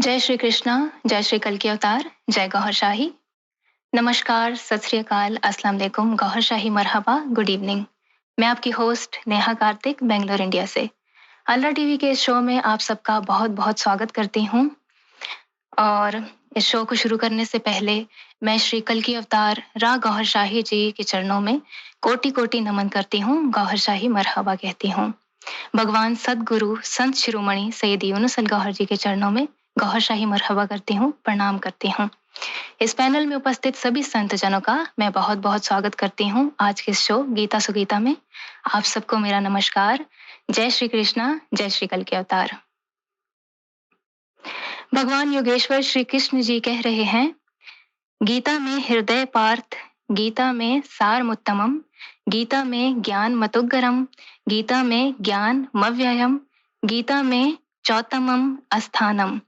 जय श्री कृष्णा, जय श्री कल की अवतार, जय गौहर शाही। नमस्कार, सत श्री अकाल, अस्सलाम वालेकुम, गौहर शाही, मरहबा, गुड इवनिंग। मैं आपकी होस्ट नेहा कार्तिक, बेंगलोर, इंडिया से अल्लाह टीवी के इस शो में आप सबका बहुत बहुत स्वागत करती हूँ। और इस शो को शुरू करने से पहले मैं श्री कल की अवतार रा गौहर शाही जी के चरणों में कोटि कोटि नमन करती हूँ, गौहर शाही मरहबा कहती हूँ। भगवान सदगुरु संत शिरोमणि सैयद यूनुस अल गौहर जी के चरणों में गौहर शाही मरहबा करती हूँ, प्रणाम करती हूँ। इस पैनल में उपस्थित सभी संत जनों का मैं बहुत बहुत स्वागत करती हूँ आज के इस शो गीता सुगीता में। आप सबको मेरा नमस्कार। जय श्री कृष्णा, जय श्री कल के अवतार। भगवान योगेश्वर श्री कृष्ण जी कह रहे हैं, गीता में हृदय पार्थ, गीता में सार मुत्तमम, गीता में ज्ञान मतुग्गरम, गीता में ज्ञान मव्ययम, गीता में चौतमम अस्थानम,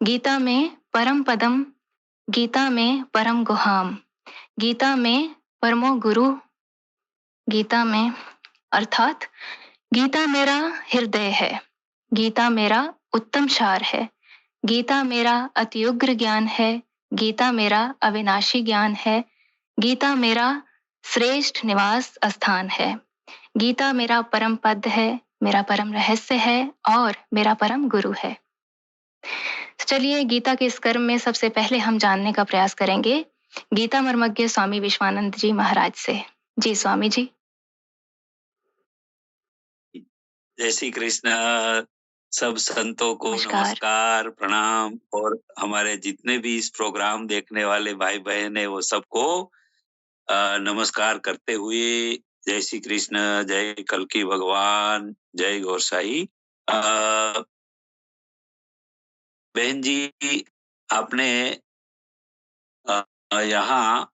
गीता में परम पदम, गीता में परम गुहाम, गीता में परमो गुरु, गीता में अर्थात गीता मेरा हृदय है, गीता मेरा उत्तम सार है, गीता मेरा अत्युग्र ज्ञान है, गीता मेरा अविनाशी ज्ञान है, गीता मेरा श्रेष्ठ निवास स्थान है, गीता मेरा परम पद है, मेरा परम रहस्य है और मेरा परम गुरु है। चलिए गीता के इस कर्म में सबसे पहले हम जानने का प्रयास करेंगे गीता मर्मज्ञ स्वामी विश्वानंद जी महाराज से। जी स्वामी जी। जय श्री कृष्ण। सब संतों को नमस्कार, प्रणाम, और हमारे जितने भी इस प्रोग्राम देखने वाले भाई बहन है वो सबको नमस्कार करते हुए जय श्री कृष्ण, जय कल्कि भगवान, जय गौरसाई। बहन जी, आपने यहाँ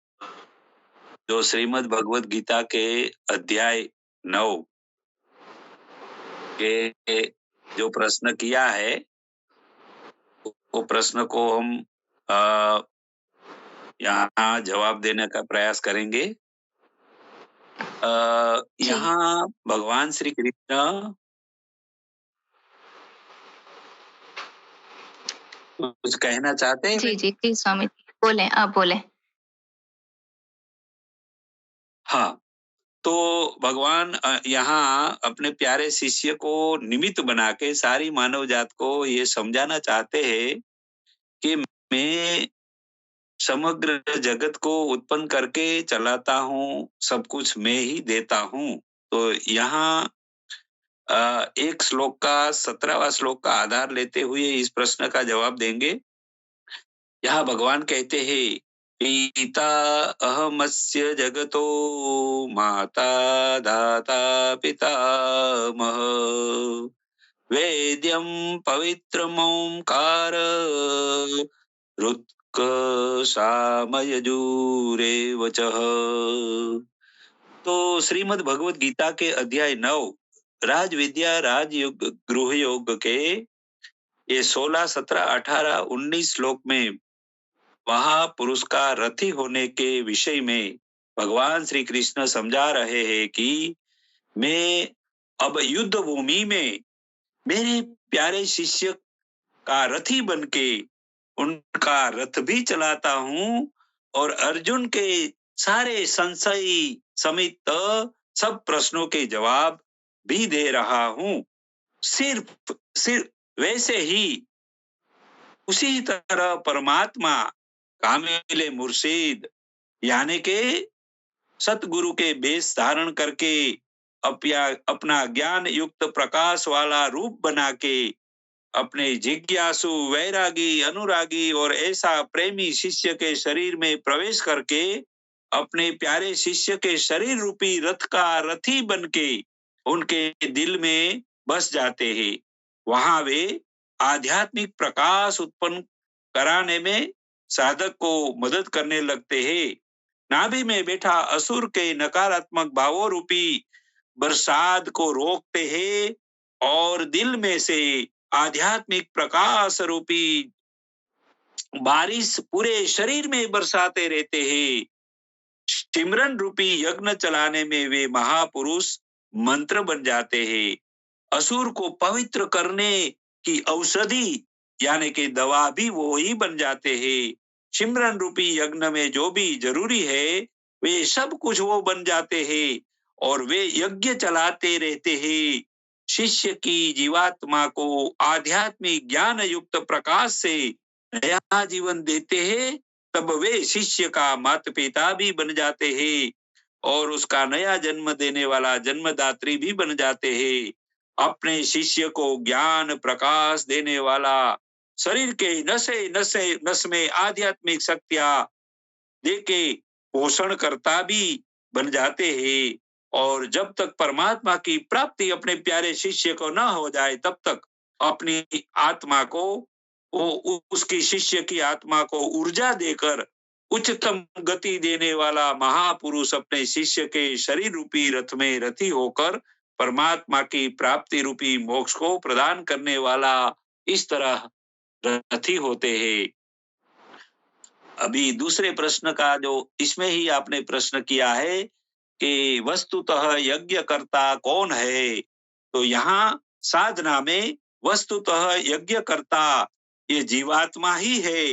जो श्रीमद् भगवत गीता के अध्याय 9 के जो प्रश्न किया है, वो प्रश्न को हम यहाँ जवाब देने का प्रयास करेंगे। यहाँ भगवान श्री कृष्ण कुछ कहना चाहते हैं? जी जी जी स्वामी जी, बोले, आप बोले। हाँ, तो भगवान यहाँ अपने प्यारे शिष्य को निमित्त बना के सारी मानव जात को ये समझाना चाहते हैं कि मैं समग्र जगत को उत्पन्न करके चलाता हूँ, सब कुछ मैं ही देता हूँ। तो यहाँ एक श्लोक का 17वां श्लोक का आधार लेते हुए इस प्रश्न का जवाब देंगे। यहाँ भगवान कहते हैं, पिता अहमस्य जगतो माता दाता पितामह, वेद्यं पवित्रमोंकार ऋक् सामयजुरेव च। तो श्रीमद् भगवत गीता के अध्याय 9 राज विद्या राजयोग गृह योग के ये 16, 17, 18, 19 श्लोक में महापुरुष का रथी होने के विषय में भगवान श्री कृष्ण समझा रहे हैं कि मैं अब युद्ध भूमि में मेरे प्यारे शिष्य का रथी बनके उनका रथ भी चलाता हूँ और अर्जुन के सारे संशय समेत सब प्रश्नों के जवाब भी दे रहा हूँ। सिर्फ वैसे ही उसी तरह परमात्मा कामिल मुर्शिद यानी के सतगुरु के वेश धारण करके अपना ज्ञान युक्त प्रकाश वाला रूप बना के अपने जिज्ञासु वैरागी अनुरागी और ऐसा प्रेमी शिष्य के शरीर में प्रवेश करके अपने प्यारे शिष्य के शरीर रूपी रथ का रथी बनके उनके दिल में बस जाते हैं। वहां वे आध्यात्मिक प्रकाश उत्पन्न कराने में साधक को मदद करने लगते हैं। नाभि में बैठा असुर के नकारात्मक भावों रूपी बरसात को रोकते हैं और दिल में से आध्यात्मिक प्रकाश रूपी बारिश पूरे शरीर में बरसाते रहते हैं। सिमरन रूपी यज्ञ चलाने में वे महापुरुष मंत्र बन जाते हैं। असुर को पवित्र करने की औषधि यानी कि दवा भी वो ही बन जाते हैं। सिमरन रूपी यज्ञ में जो भी जरूरी है वे सब कुछ वो बन जाते हैं और वे यज्ञ चलाते रहते हैं। शिष्य की जीवात्मा को आध्यात्मिक ज्ञान युक्त प्रकाश से नया जीवन देते हैं, तब वे शिष्य का माता पिता भी बन जाते हैं और उसका नया जन्म देने वाला जन्मदात्री भी बन जाते हैं। अपने शिष्य को ज्ञान प्रकाश देने वाला, शरीर के नसे नसे नस में आध्यात्मिक शक्तियां देके पोषण करता भी बन जाते हैं। और जब तक परमात्मा की प्राप्ति अपने प्यारे शिष्य को न हो जाए तब तक अपनी आत्मा को उसकी शिष्य की आत्मा को ऊर्जा देकर उच्चतम गति देने वाला महापुरुष अपने शिष्य के शरीर रूपी रथ में रथी होकर परमात्मा की प्राप्ति रूपी मोक्ष को प्रदान करने वाला इस तरह रथी होते हैं। अभी दूसरे प्रश्न का जो इसमें ही आपने प्रश्न किया है कि वस्तुतः यज्ञ करता कौन है, तो यहाँ साधना में वस्तुतः यज्ञ करता ये जीवात्मा ही है।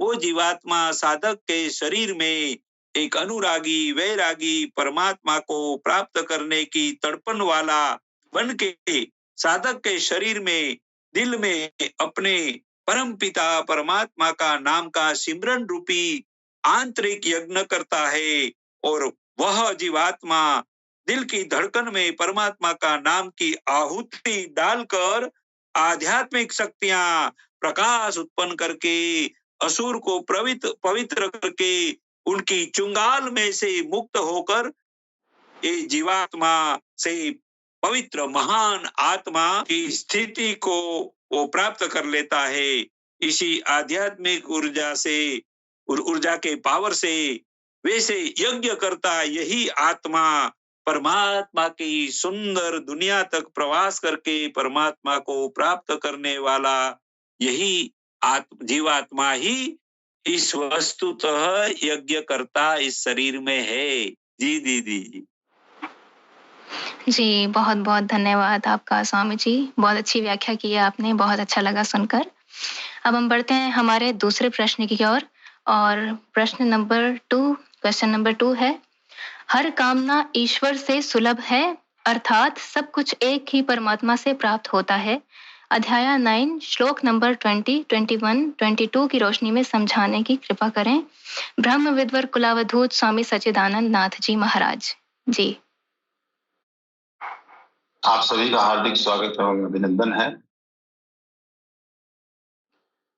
वो जीवात्मा साधक के शरीर में एक अनुरागी वैरागी परमात्मा को प्राप्त करने की तड़पन वाला बन के साधक के शरीर में दिल में अपने परम पिता परमात्मा का नाम का सिमरन रूपी आंतरिक यज्ञ करता है और वह जीवात्मा दिल की धड़कन में परमात्मा का नाम की आहुति डालकर आध्यात्मिक शक्तियां प्रकाश उत्पन्न करके असुर को पवित्र करके उनकी चुंगाल में से मुक्त होकर ये जीवात्मा से पवित्र महान आत्मा की स्थिति को वो प्राप्त कर लेता है। इसी आध्यात्मिक ऊर्जा के पावर से वैसे यज्ञ करता यही आत्मा परमात्मा की सुंदर दुनिया तक प्रवास करके परमात्मा को प्राप्त करने वाला यही जीवात्मा ही इस वस्तुतः यज्ञ करता इस शरीर में है। जी दीदी जी। जी, बहुत-बहुत धन्यवाद आपका स्वामी जी। बहुत अच्छी व्याख्या की है आपने, बहुत अच्छा लगा सुनकर। अब हम बढ़ते हैं हमारे दूसरे प्रश्न की ओर और क्वेश्चन नंबर 2 है, हर कामना ईश्वर से सुलभ है, अर्थात सब कुछ एक ही परमात्मा से प्राप्त होता है। अध्याय 9 श्लोक नंबर 20, 21, 22 की रोशनी में समझाने की कृपा करें। ब्रह्म विद्वर कुलावधूत स्वामी सच्चिदानंद नाथ जी महाराज। जी। आप सभी का हार्दिक स्वागत एवं अभिनंदन है।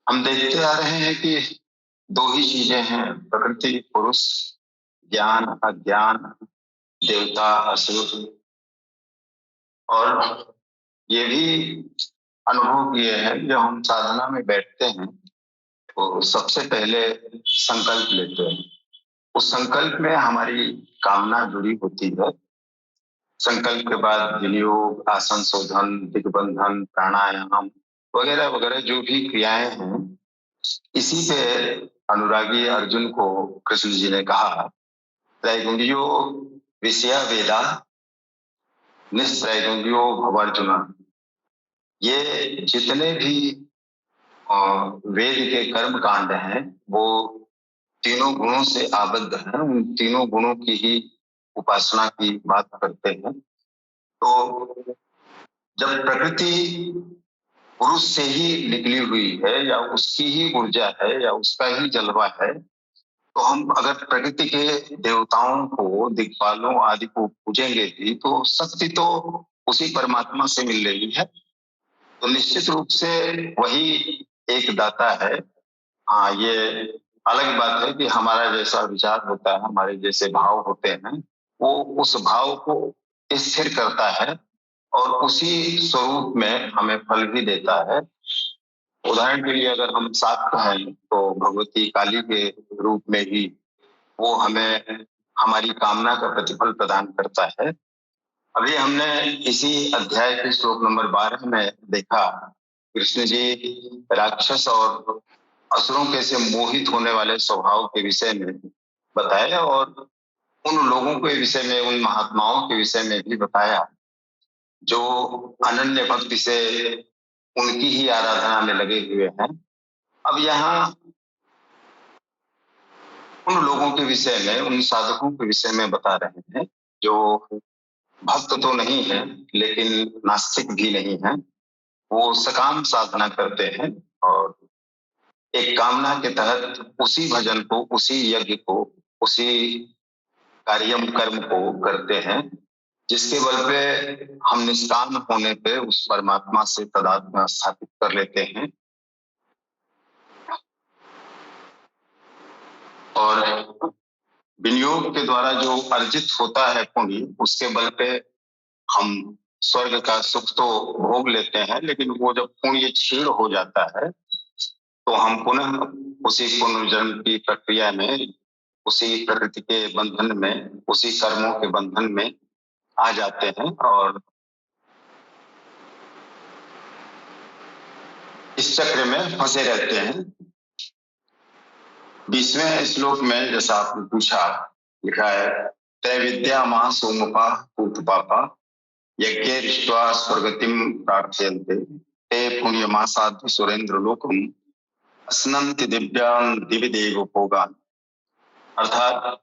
हम देखते आ रहे हैं कि दो ही चीजें हैं, प्रकृति पुरुष, ज्ञान अज्ञान, देवता असुर। और ये भी अनुभव किए हैं जब हम साधना में बैठते हैं तो सबसे पहले संकल्प लेते हैं। उस संकल्प में हमारी कामना जुड़ी होती है। संकल्प के बाद विनियोग, आसन शोधन, दिग्बंधन, प्राणायाम वगैरह वगैरह जो भी क्रियाएं हैं, इसी पे अनुरागी अर्जुन को कृष्ण जी ने कहा, त्रैगुण्यो विषया वेदा निस्त्रैगुण्यो भवार्जुन। ये जितने भी वेद के कर्म कांड हैं वो तीनों गुणों से आबद्ध हैं, उन तीनों गुणों की ही उपासना की बात करते हैं। तो जब प्रकृति पुरुष से ही निकली हुई है या उसकी ही ऊर्जा है या उसका ही जलवा है, तो हम अगर प्रकृति के देवताओं को, दिक्पालों आदि को पूजेंगे भी तो शक्ति तो उसी परमात्मा से मिल रही है। तो निश्चित रूप से वही एक दाता है। हाँ, ये अलग बात है कि हमारा जैसा विचार होता है, हमारे जैसे भाव होते हैं, वो उस भाव को स्थिर करता है और उसी स्वरूप में हमें फल भी देता है। उदाहरण के लिए अगर हम सात्व हैं तो भगवती काली के रूप में ही वो हमें हमारी कामना का प्रतिफल प्रदान करता है। अभी हमने इसी अध्याय के श्लोक नंबर 12 में देखा, कृष्ण जी राक्षस और असुरों के से मोहित होने वाले स्वभाव के विषय में बताया और उन लोगों के विषय में, उन महात्माओं के विषय में भी बताया जो अनन्य भक्ति से उनकी ही आराधना में लगे हुए हैं। अब यहाँ उन लोगों के विषय में, उन साधकों के विषय में बता रहे हैं जो भक्त तो नहीं है लेकिन नास्तिक भी नहीं है। वो सकाम साधना करते हैं और एक कामना के तहत उसी भजन को, उसी यज्ञ को, उसी कार्यम कर्म को करते हैं जिसके बल पे हम निष्काम होने पे उस परमात्मा से तादात्म्य स्थापित कर लेते हैं। और विनियोग के द्वारा जो अर्जित होता है पुण्य, उसके बल पे हम स्वर्ग का सुख तो भोग लेते हैं, लेकिन वो जब पुण्य क्षीण हो जाता है तो हम पुनः उसी पुनर्जन्म की प्रक्रिया में, उसी प्रकृति के बंधन में, उसी कर्मों के बंधन में आ जाते हैं और इस चक्र में फंसे रहते हैं। 20वें श्लोक में जैसा आपने पूछा, लिखा है तय विद्या मां सोमपा पूत पापा यज्ञ दृष्ट्वा स्वर्गतिम प्रार्थयन्ते ते पुण्यमा साधु सुरेंद्र लोकम अस्नन्ति दिव्यान दिव्य देव भोगान। अर्थात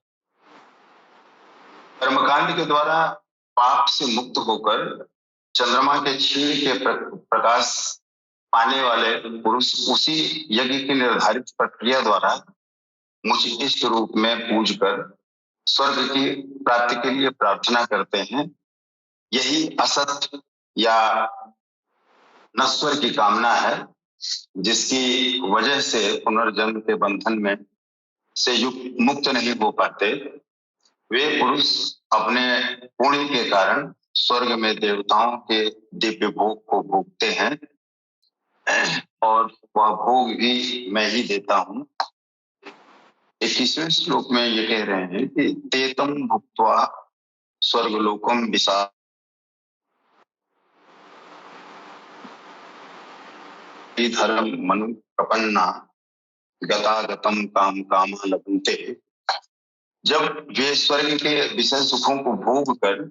कर्मकांड के द्वारा पाप से मुक्त होकर चंद्रमा के क्षीण के प्रकाश पाने वाले पुरुष उसी यज्ञ की निर्धारित प्रक्रिया द्वारा मुझ इष्ट रूप में पूज कर स्वर्ग की प्राप्ति के लिए प्रार्थना करते हैं। यही असत या नश्वर की कामना है जिसकी वजह से पुनर्जन्म के बंधन में से मुक्त नहीं हो पाते। वे पुरुष अपने पुण्य के कारण स्वर्ग में देवताओं के दिव्य भोग को भोगते हैं और वह भोग भी मैं ही देता हूँ। 21वें श्लोक में ये कह रहे हैं कि तेतम भुक्त्वा स्वर्गलोकम विसा धर्म मनु प्रपन्ना गतागतम काम काम लभन्ते। जब वे स्वर्ग के विषय सुखों को भोग कर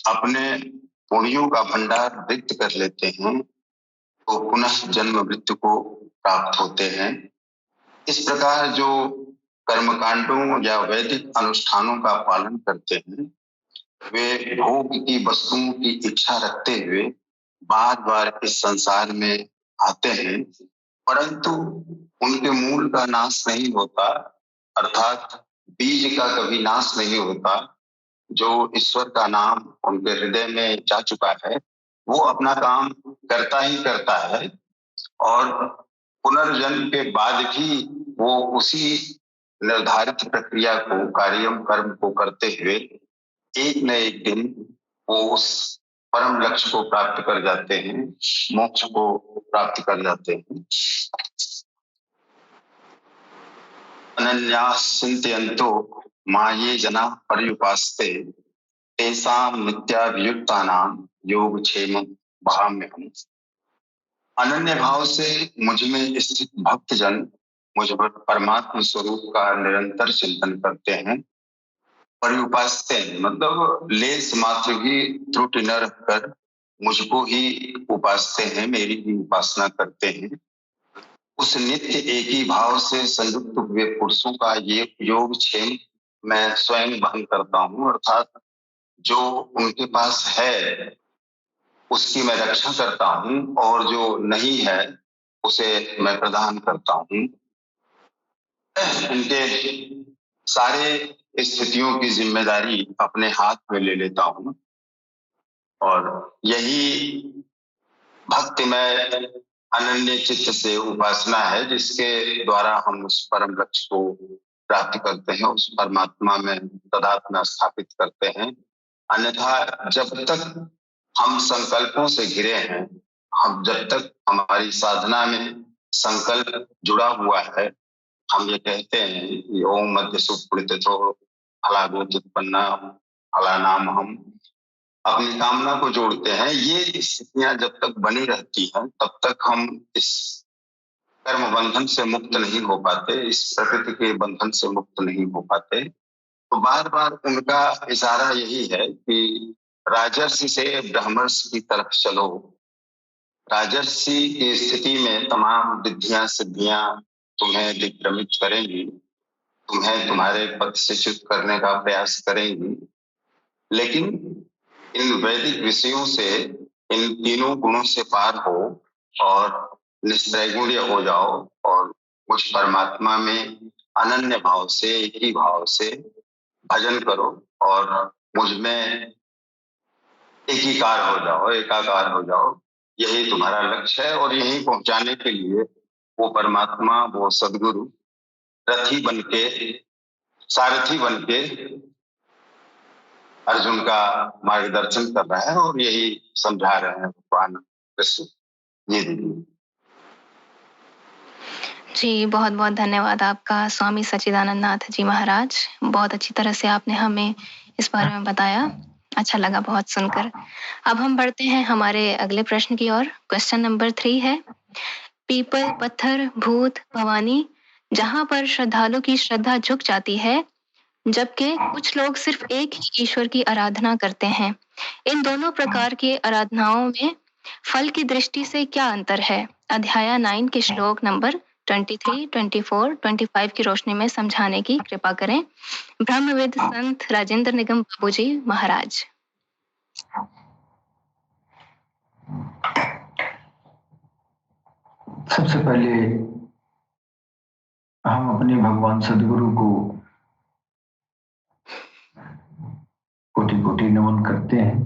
अपने पुण्यों का भंडार रिक्त कर लेते हैं तो पुनः जन्म मृत्यु को प्राप्त होते हैं। इस प्रकार जो कर्मकांडों या वैदिक अनुष्ठानों का पालन करते हैं वे भोग की वस्तुओं की इच्छा रखते हुए बार बार इस संसार में आते हैं, परंतु उनके मूल का नाश नहीं होता, अर्थात बीज का कभी नाश नहीं होता। जो ईश्वर का नाम उनके हृदय में जा चुका है वो अपना काम करता ही करता है और पुनर्जन्म के बाद भी वो उसी निर्धारित प्रक्रिया को, कार्यम कर्म को करते हुए एक न एक दिन वो उस परम लक्ष्य को प्राप्त कर जाते हैं, मोक्ष को प्राप्त कर जाते हैं। अनन्यास चिंतयन्तो माये जना पर्युपास्ते तेषां नित्याभियुक्तानां योगक्षेमं वहाम्यहम्। अनन्य भाव से मुझ में स्थित भक्तजन मुझ पर परमात्मा स्वरूप का निरंतर चिंतन करते हैं। पर्युपास्ते मतलब लेस मात्र भी त्रुटि न रखकर मुझको ही उपासते हैं, मेरी ही उपासना करते हैं। उस नित्य एक ही भाव से संयुक्त हुए पुरुषों का ये योगक्षेम मैं स्वयं वहन करता हूँ, अर्थात जो उनके पास है उसकी मैं रक्षा करता हूँ और जो नहीं है उसे मैं प्रदान करता हूँ। उनके सारे स्थितियों की जिम्मेदारी अपने हाथ में ले लेता हूँ और यही भक्तिमय अनन्य चित्त से उपासना है जिसके द्वारा हम उस परम लक्ष्य को प्राप्त करते हैं, उस परमात्मा में तदात्म्य स्थापित करते हैं। अन्यथा जब तक हम संकल्पों से घिरे हैं, हम जब तक हमारी साधना में संकल्प जुड़ा हुआ है, हम ये कहते हैं कि ओम मध्य सुप्रीतो फलागोत्पन्ना फलानाम, हम अपनी कामना को जोड़ते हैं। ये स्थितियां जब तक बनी रहती हैं तब तक हम इस कर्म बंधन से मुक्त नहीं हो पाते, इस प्रकृति के बंधन से मुक्त नहीं हो पाते। तो बार बार उनका इशारा यही है कि राजर्षि से ब्रह्मर्षि की तरफ चलो, राजर्षि की स्थिति में तमाम रिद्धियां सिद्धियां तुम्हें दिग्भ्रमित करेंगी, तुम्हें तुम्हारे पथ से च्युत करने का प्रयास करेंगी, लेकिन इन वैदिक विषयों से, इन तीनों गुणों से पार हो और निस्त्रैगुण्य हो जाओ और मुझ परमात्मा में अनन्य भाव से, एक ही भाव से भजन करो और मुझ में एकीकार हो जाओ, एकाकार हो जाओ। यही तुम्हारा लक्ष्य है और यही पहुंचाने के लिए वो परमात्मा, वो सदगुरु रथी बनके, सारथी बनके अर्जुन का मार्गदर्शन कर रहा है और यही समझा रहे हैं भगवान कृष्ण। जी दीदी। जी, बहुत बहुत धन्यवाद आपका स्वामी सच्चिदानंद नाथ जी महाराज। बहुत अच्छी तरह से आपने हमें इस बारे में बताया, अच्छा लगा बहुत सुनकर। अब हम बढ़ते हैं हमारे अगले प्रश्न की ओर। क्वेश्चन नंबर 3 है, पीपल, पत्थर, भूत, भवानी, जहां पर श्रद्धालु की श्रद्धा झुक जाती है, जबकि कुछ लोग सिर्फ एक ही ईश्वर की आराधना करते हैं, इन दोनों प्रकार की आराधनाओं में फल की दृष्टि से क्या अंतर है? अध्याय 9 के श्लोक नंबर 23, 24, 25 की रोशनी में समझाने की कृपा करें। ब्रह्मविद संत राजेंद्र निगम बाबूजी महाराज। सबसे पहले हम अपने भगवान सदगुरु को कोटि कोटि नमन करते हैं।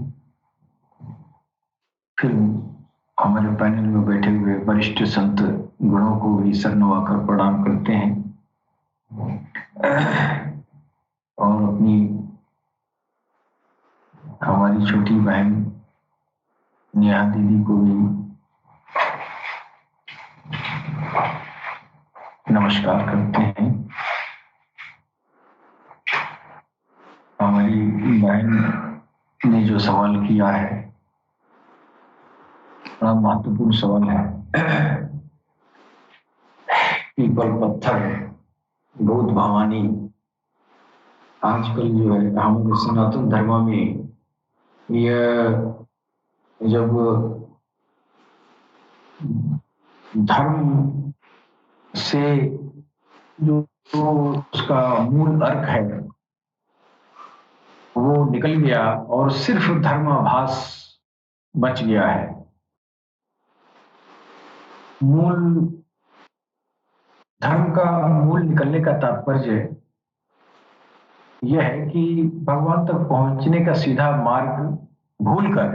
फिर हमारे पैनल में बैठे हुए वरिष्ठ संत गुणों को भी सर नवाकर प्रणाम करते हैं और अपनी हमारी छोटी बहन नेहा दीदी को भी नमस्कार करते हैं। हमारी बहन ने जो सवाल किया है बड़ा महत्वपूर्ण सवाल है। पीपल, पत्थर, भूत, भवानी, आजकल जो है हमारे सनातन धर्म में यह जब धर्म से जो उसका मूल अर्थ है वो निकल गया और सिर्फ धर्माभास बच गया है। मूल धर्म का मूल निकलने का तात्पर्य यह है कि भगवान तक पहुंचने का सीधा मार्ग भूलकर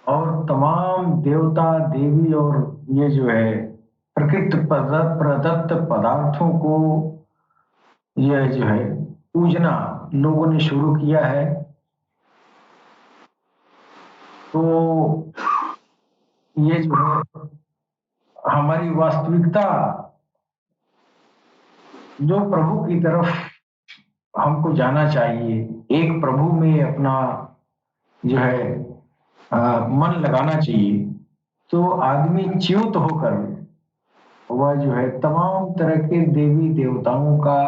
और तमाम देवता देवी और ये जो है प्रकृति प्रदत्त पदार्थों को यह जो है पूजना लोगों ने शुरू किया है। तो ये जो है हमारी वास्तविकता जो प्रभु की तरफ हमको जाना चाहिए, एक प्रभु में अपना जो है मन लगाना चाहिए, तो आदमी च्युत होकर वह जो है तमाम तरह के देवी देवताओं का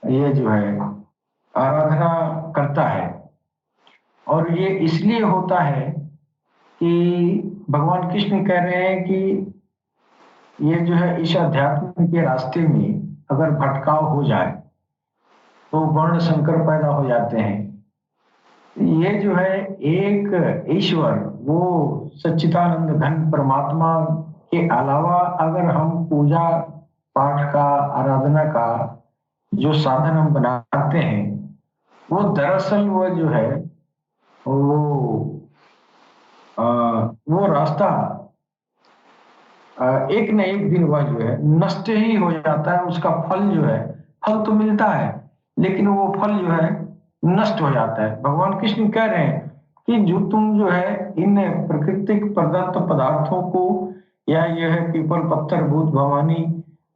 ये जो है आराधना करता है। और ये इसलिए होता है कि भगवान कृष्ण कह रहे हैं कि ये जो है इस अध्यात्म के रास्ते में अगर भटकाव हो जाए तो वर्ण संकर पैदा हो जाते हैं। ये जो है एक ईश्वर, वो सच्चिदानंद घन परमात्मा के अलावा अगर हम पूजा पाठ का, आराधना का जो साधन हम बनाते हैं, वो दरअसल वो जो है वो रास्ता एक न एक दिन वह जो है नष्ट ही हो जाता है। उसका फल जो है, फल तो मिलता है लेकिन वो फल जो है नष्ट हो जाता है। भगवान कृष्ण कह रहे हैं कि जो तुम जो है इन प्राकृतिक पदार्थ पदार्थों को, या यह है पीपल, पत्थर, भूत, भवानी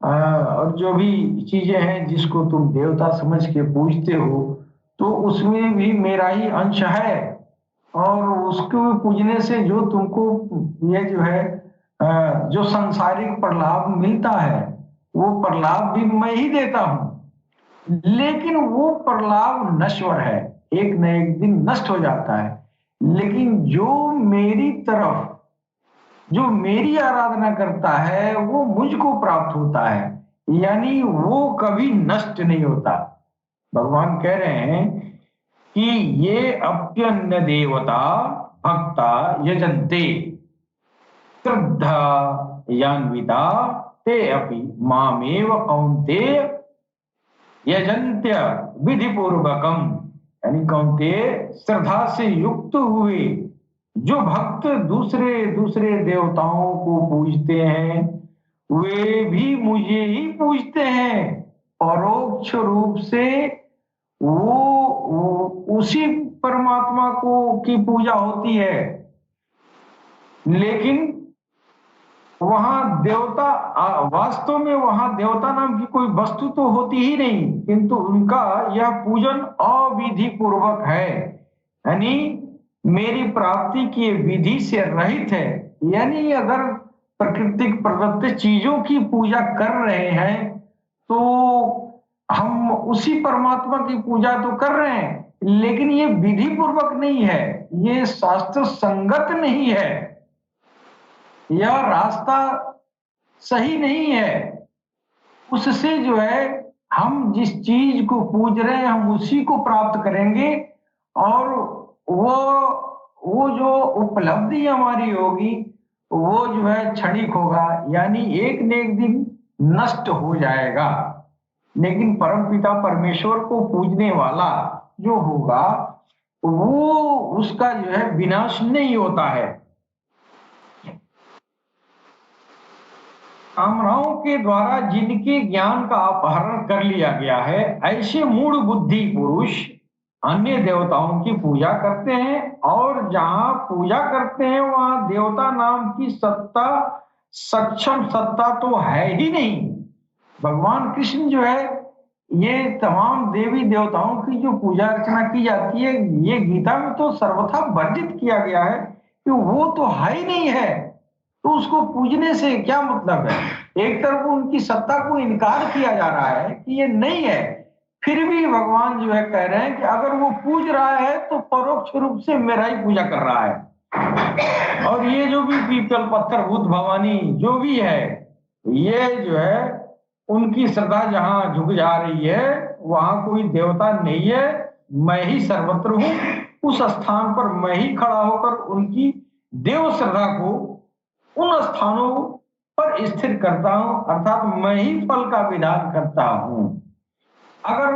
और जो भी चीजें हैं जिसको तुम देवता समझ के पूजते हो, तो उसमें भी मेरा ही अंश है और उसको पूजने से जो तुमको ये जो है जो सांसारिक प्रलाभ मिलता है वो प्रलाभ भी मैं ही देता हूं, लेकिन वो प्रलाभ नश्वर है, एक न एक दिन नष्ट हो जाता है। लेकिन जो मेरी तरफ जो मेरी आराधना करता है वो मुझको प्राप्त होता है, यानी वो कभी नष्ट नहीं होता। भगवान कह रहे हैं कि ये अप्यन्य देवता भक्ता यजन्ते श्रद्धा यान्विता ते अपि मामेव कौन्तेय यजन्त्य विधि पूर्वकम, यानी कौन्तेय श्रद्धा से युक्त हुए जो भक्त दूसरे दूसरे देवताओं को पूजते हैं वे भी मुझे ही पूजते हैं। परोक्ष रूप से वो उसी परमात्मा को की पूजा होती है, लेकिन वहां देवता वास्तव में वहां देवता नाम की कोई वस्तु तो होती ही नहीं, किंतु उनका यह पूजन अविधि पूर्वक है, यानी मेरी प्राप्ति की विधि से रहित है। यानी अगर प्राकृतिक प्रदत्त चीजों की पूजा कर रहे हैं तो हम उसी परमात्मा की पूजा तो कर रहे हैं, लेकिन ये विधि पूर्वक नहीं है, ये शास्त्र संगत नहीं है, यह रास्ता सही नहीं है। उससे जो है हम जिस चीज को पूज रहे हैं हम उसी को प्राप्त करेंगे, और वो जो उपलब्धि हमारी होगी वो जो है क्षणिक होगा, यानी एक न एक दिन नष्ट हो जाएगा। लेकिन परमपिता परमेश्वर को पूजने वाला जो होगा वो उसका जो है विनाश नहीं होता है। कामनाओं के द्वारा जिनके ज्ञान का अपहरण कर लिया गया है, ऐसे मूढ़ बुद्धि पुरुष अन्य देवताओं की पूजा करते हैं, और जहां पूजा करते हैं वहां देवता नाम की सत्ता सक्षम सत्ता तो है ही नहीं। भगवान कृष्ण जो है ये तमाम देवी देवताओं की जो पूजा अर्चना की जाती है, ये गीता में तो सर्वथा वर्जित किया गया है कि वो तो है ही नहीं है, तो उसको पूजने से क्या मतलब है। एक तरफ उनकी सत्ता को इनकार किया जा रहा है कि ये नहीं है, फिर भी भगवान जो है कह रहे हैं कि अगर वो पूज रहा है तो परोक्ष रूप से मेरा ही पूजा कर रहा है। और ये जो भी पीपल पत्थर भूत भवानी जो भी है, ये जो है उनकी श्रद्धा जहां झुक जा रही है वहां कोई देवता नहीं है, मैं ही सर्वत्र हूं, उस स्थान पर मैं ही खड़ा होकर उनकी देव श्रद्धा को उन स्थानों पर स्थिर करता हूं, अर्थात मैं ही फल का विधान करता हूं। अगर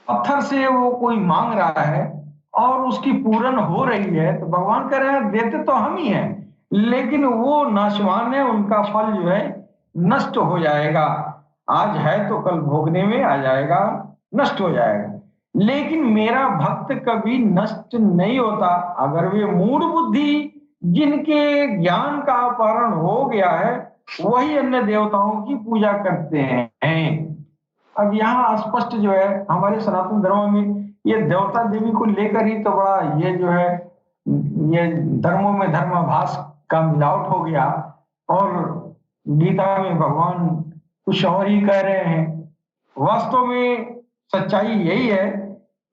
पत्थर से वो कोई मांग रहा है और उसकी पूर्ण हो रही है तो भगवान कह रहे हैं देते तो हम ही हैं, लेकिन वो नाशवान है, उनका फल जो है नष्ट हो जाएगा, आज है तो कल भोगने में आ जाएगा, नष्ट हो जाएगा। लेकिन मेरा भक्त कभी नष्ट नहीं होता। अगर वे मूढ़ बुद्धि जिनके ज्ञान का अपहरण हो गया है वही अन्य देवताओं की पूजा करते हैं। अब यहाँ स्पष्ट जो है हमारे सनातन धर्म में ये देवता देवी को लेकर ही तो बड़ा ये जो है ये धर्मों में धर्माभास का मिलावट हो गया, और गीता में भगवान कुछ और ही कह रहे हैं। वास्तव में सच्चाई यही है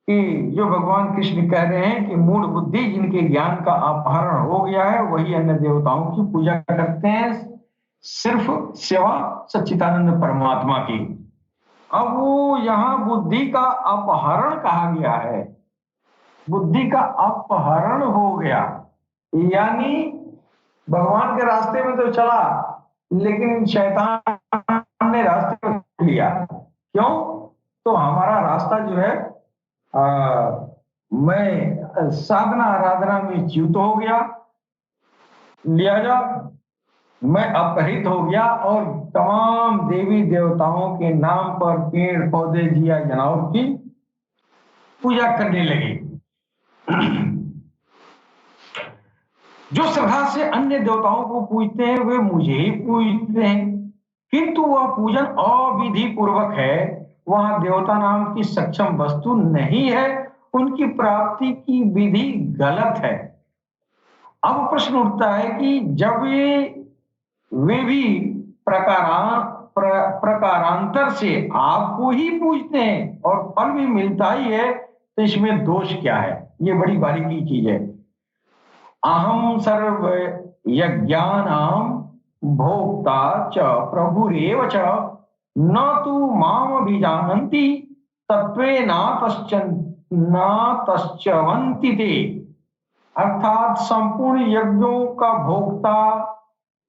कि जो भगवान कृष्ण कह रहे हैं कि मूढ़ बुद्धि जिनके ज्ञान का अपहरण हो गया है वही अन्य देवताओं की पूजा करते हैं, सिर्फ सेवा सच्चिदानंद परमात्मा की। अब वो यहाँ बुद्धि का अपहरण कहा गया है, बुद्धि का अपहरण हो गया, यानी भगवान के रास्ते में तो चला लेकिन शैतान ने रास्ते में लिया। क्यों? तो हमारा रास्ता जो है मैं साधना आराधना में च्युत हो गया, लिहाजा मैं अपहृत हो गया और तमाम देवी देवताओं के नाम पर पेड़ पौधे जिया जनावर की पूजा करने लगे। जो श्रद्धा से अन्य देवताओं को पूजते हैं वे मुझे ही पूजते हैं, किंतु वह पूजन अविधि पूर्वक है, वहां देवता नाम की सक्षम वस्तु नहीं है, उनकी प्राप्ति की विधि गलत है। अब प्रश्न उठता है कि जब वे भी प्रकारांतर से आपको ही पूजते हैं और फल भी मिलता ही है, तो इसमें दोष क्या है? ये बड़ी बारीकी चीज है। अहम सर्व यज्ञानां भोक्ता च प्रभुरेव च न तु मामभिजानन्ति तत्त्वेनातश्चवन्ति ते। अर्थात संपूर्ण यज्ञों का भोक्ता,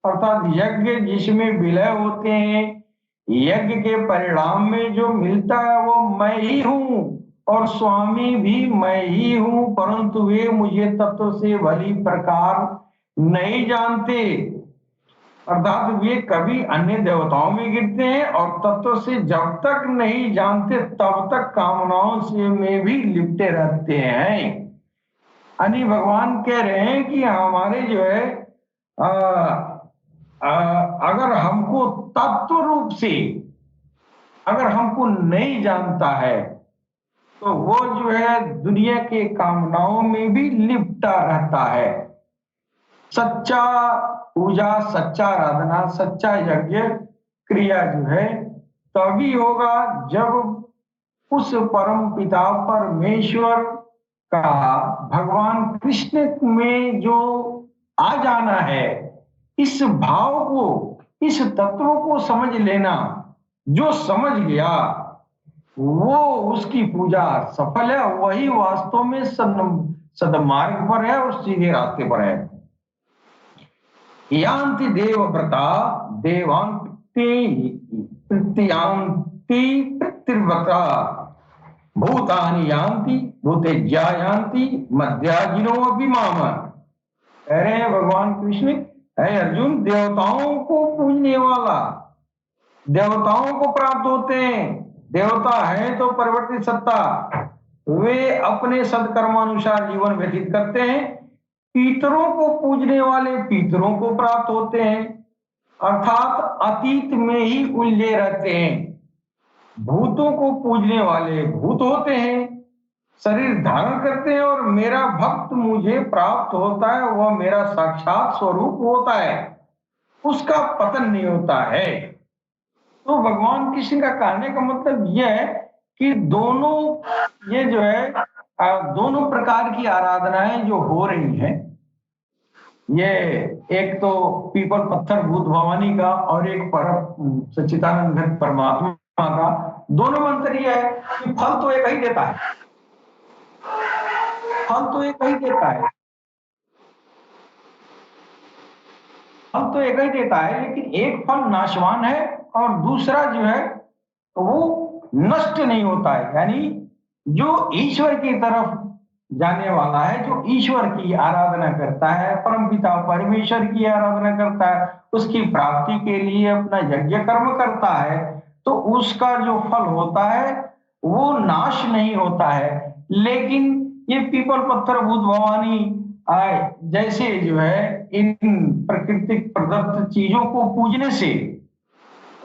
अर्थात यज्ञ जिसमें विलय होते हैं, यज्ञ के परिणाम में जो मिलता है वो मैं ही हूँ और स्वामी भी मैं ही हूँ, परंतु वे मुझे तत्व से भली प्रकार नहीं जानते। अर्थात वे कभी अन्य देवताओं में गिरते हैं और तत्व से जब तक नहीं जानते तब तक कामनाओं से में भी लिपटे रहते हैं। यानी भगवान कह रहे हैं कि हमारे जो है अगर हमको तत्व रूप से अगर हमको नहीं जानता है तो वो जो है दुनिया के कामनाओं में भी लिपटा रहता है। सच्चा पूजा, सच्चा आराधना, सच्चा यज्ञ क्रिया जो है तभी होगा जब उस परम पिता परमेश्वर का भगवान कृष्ण में जो आ जाना है, इस भाव को, इस तत्व को समझ लेना। जो समझ गया वो उसकी पूजा सफल है, वही वास्तव में सन्मार्ग पर है और सीधे रास्ते पर है। यान्ति देवव्रता देवान्ति प्रत्यांति प्रत्युव्रता भूतानि यान्ति भूतेज्या यान्ति मध्याजिनो अभिमाम। कह रहे हैं भगवान कृष्ण, है अर्जुन, देवताओं को पूजने वाला देवताओं को प्राप्त होते हैं। देवता है तो परिवर्तित सत्ता, वे अपने सदकर्मानुसार जीवन व्यतीत करते हैं। पितरों को पूजने वाले पितरों को प्राप्त होते हैं, अर्थात अतीत में ही उलझे रहते हैं। भूतों को पूजने वाले भूत होते हैं, शरीर धारण करते हैं और मेरा भक्त मुझे प्राप्त होता है, वह मेरा साक्षात स्वरूप होता है, उसका पतन नहीं होता है। तो भगवान कृष्ण का कहने का मतलब यह है कि दोनों ये जो है दोनों प्रकार की आराधनाएं जो हो रही हैं, ये एक तो पीपल पत्थर भूत भवानी का और एक परम सच्चिदानंद घट परमात्मा का, दोनों में अंतर यह है कि फल तो एक ही देता है, फल तो एक ही देता है, फल तो एक ही देता है, लेकिन एक फल नाशवान है और दूसरा जो है वो नष्ट नहीं होता है। यानी जो ईश्वर की तरफ जाने वाला है, जो ईश्वर की आराधना करता है, परमपिता परमेश्वर की आराधना करता है, उसकी प्राप्ति के लिए अपना यज्ञ कर्म करता है, तो उसका जो फल होता है वो नाश नहीं होता है। लेकिन ये पीपल पत्थर भूत भवानी जैसे जो है इन प्राकृतिक प्रदत्त चीजों को पूजने से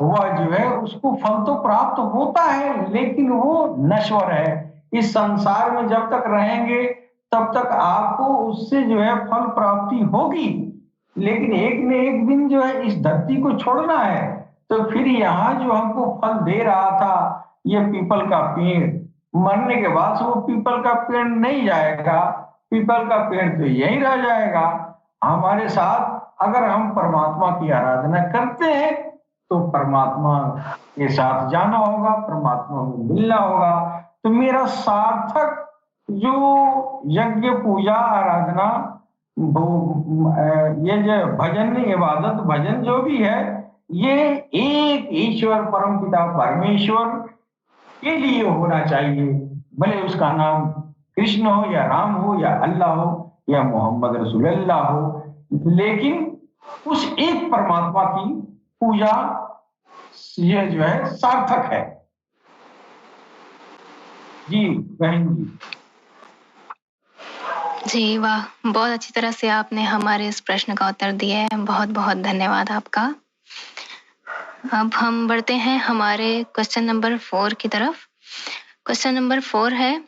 वह जो है उसको फल तो प्राप्त होता है, लेकिन वो नश्वर है। इस संसार में जब तक रहेंगे तब तक आपको उससे जो है फल प्राप्ति होगी, लेकिन एक न एक दिन जो है इस धरती को छोड़ना है। तो फिर यहाँ जो हमको फल दे रहा था ये पीपल का पेड़, मरने के बाद से वो पीपल का पेड़ नहीं जाएगा, पीपल का पेड़ तो यही रह जाएगा। हमारे साथ अगर हम परमात्मा की आराधना करते हैं तो परमात्मा के साथ जाना होगा, परमात्मा में मिलना होगा। तो मेरा सार्थक जो यज्ञ पूजा आराधना ये जो भजन इबादत भजन जो भी है, ये एक ईश्वर परमपिता परमेश्वर के लिए होना चाहिए, भले उसका नाम कृष्ण हो या राम हो या अल्लाह हो या मोहम्मद रसूलुल्लाह हो, लेकिन उस एक परमात्मा की पूजा ये जो है सार्थक है। जी बहन जी। जी वाह, बहुत अच्छी तरह से आपने हमारे इस प्रश्न का उत्तर दिया है, बहुत बहुत धन्यवाद आपका। अब हम बढ़ते हैं हमारे क्वेश्चन नंबर 4 की तरफ। क्वेश्चन नंबर 4 है,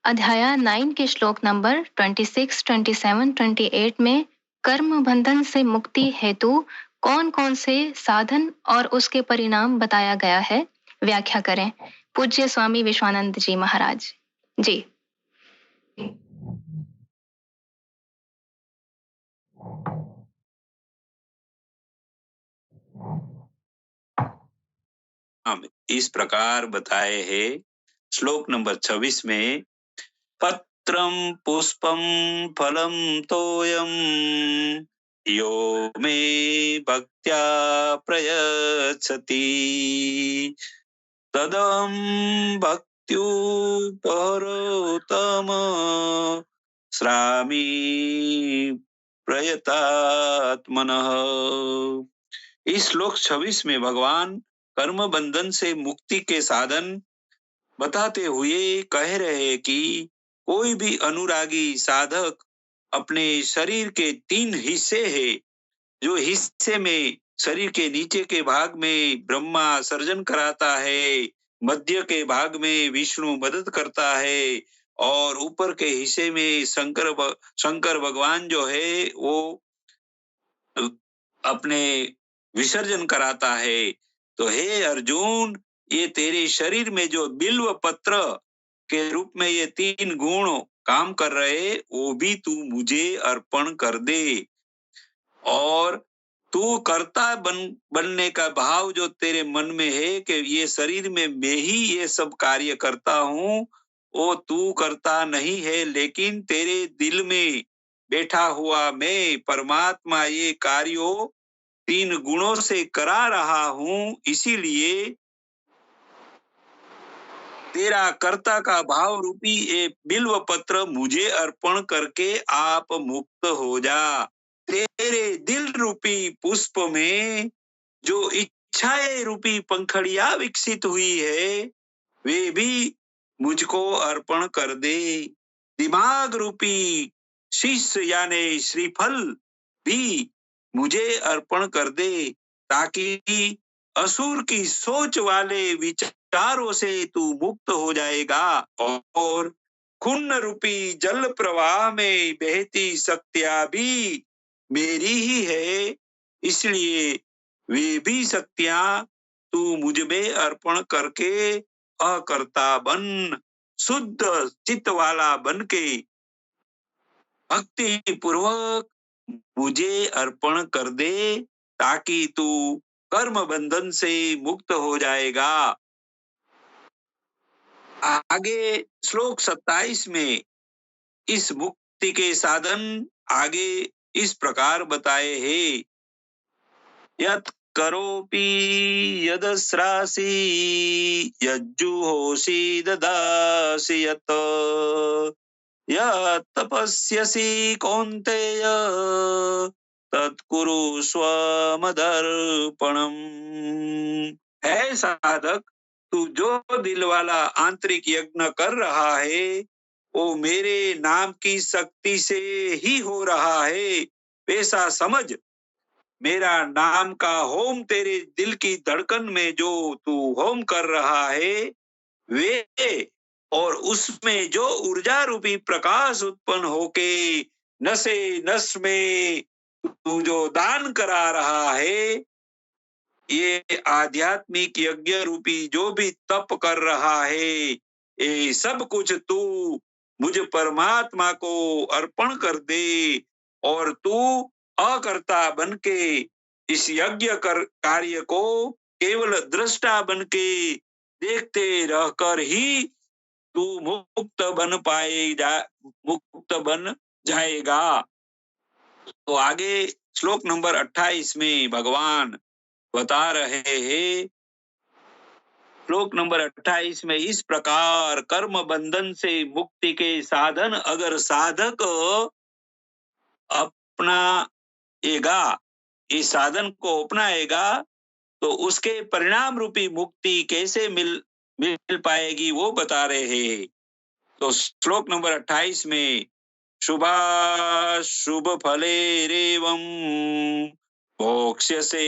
अध्याय 9 के श्लोक नंबर 26, 27, 28 में कर्म बंधन से मुक्ति हेतु कौन कौन से साधन और उसके परिणाम बताया गया है, व्याख्या करें। पूज्य स्वामी विश्वानंद जी महाराज। जी। इस प्रकार बताए हैं। श्लोक नंबर 26 में पत्रम पुष्पम फलम तोयम यो मे भक्त्या प्रयच्छति तदं भक्त्युपहरोतम श्रामी प्रयतात्मनः। इस श्लोक 26 में भगवान कर्म बंधन से मुक्ति के साधन बताते हुए कह रहे हैं कि कोई भी अनुरागी साधक अपने शरीर के 3 हिस्से हैं, जो हिस्से में शरीर के नीचे के भाग में ब्रह्मा सर्जन कराता है, मध्य के भाग में विष्णु मदद करता है और ऊपर के हिस्से में शंकर भगवान जो है वो अपने विसर्जन कराता है। तो हे अर्जुन, ये तेरे शरीर में जो बिल्व पत्र के रूप में ये 3 गुण काम कर रहे, वो भी तू मुझे अर्पण कर दे। और तू कर्ता बनने का भाव जो तेरे मन में है कि ये शरीर में मैं ही ये सब कार्य करता हूँ, वो तू करता नहीं है, लेकिन तेरे दिल में बैठा हुआ मैं परमात्मा ये कार्यों 3 गुणों से करा रहा हूँ। इसीलिए तेरा कर्ता का भाव रूपी ये बिल्व पत्र मुझे अर्पण करके आप मुक्त हो जा। तेरे दिल रूपी पुष्प में जो इच्छाएं रूपी पंखड़ियां विकसित हुई है, वे भी मुझको अर्पण कर दे। दिमाग रूपी शीश यानी श्रीफल भी मुझे अर्पण कर दे, ताकि असुर की सोच वाले विचारों से तू मुक्त हो जाएगा और खून रूपी जल प्रवाह में बहती शक्तियां भी मेरी ही है। इसलिए वे भी शक्तियां तू मुझ में अर्पण करके अकर्ता बन, शुद्ध चित्त वाला बन के भक्ति पूर्वक मुझे अर्पण कर दे, ताकि तू कर्म बंधन से मुक्त हो जाएगा। आगे श्लोक 27 में इस मुक्ति के साधन आगे इस प्रकार बताए हैं। यत् करोपि यदस्रासि यज्जुहोषि ददासि यत् यत् तपस्यसि कौन्तेय तत्कुरुष्व मदर्पणम्। है साधक, तू जो दिल वाला आंतरिक यज्ञ कर रहा है, वो मेरे नाम की शक्ति से ही हो रहा है, वैसा समझ। मेरा नाम का होम तेरे दिल की धड़कन में जो तू होम कर रहा है, वे और उसमें जो ऊर्जा रूपी प्रकाश उत्पन्न होके नसे नस में तू जो दान करा रहा है, ये आध्यात्मिक यज्ञ रूपी जो भी तप कर रहा है, ये सब कुछ तू मुझ परमात्मा को अर्पण कर दे और तू अकर्ता बन के इस यज्ञ कार्य को केवल दृष्टा बन के देखते रहकर ही तू मुक्त बन जाएगा। तो आगे श्लोक नंबर 28 में भगवान बता रहे हैं। श्लोक नंबर 28 में इस प्रकार कर्म बंधन से मुक्ति के साधन अगर साधक अपनाएगा, इस साधन को अपनाएगा, तो उसके परिणाम रूपी मुक्ति कैसे मिल पाएगी वो बता रहे हैं। तो श्लोक नंबर 28 में शुभ फलेरेवं मोक्ष्यसे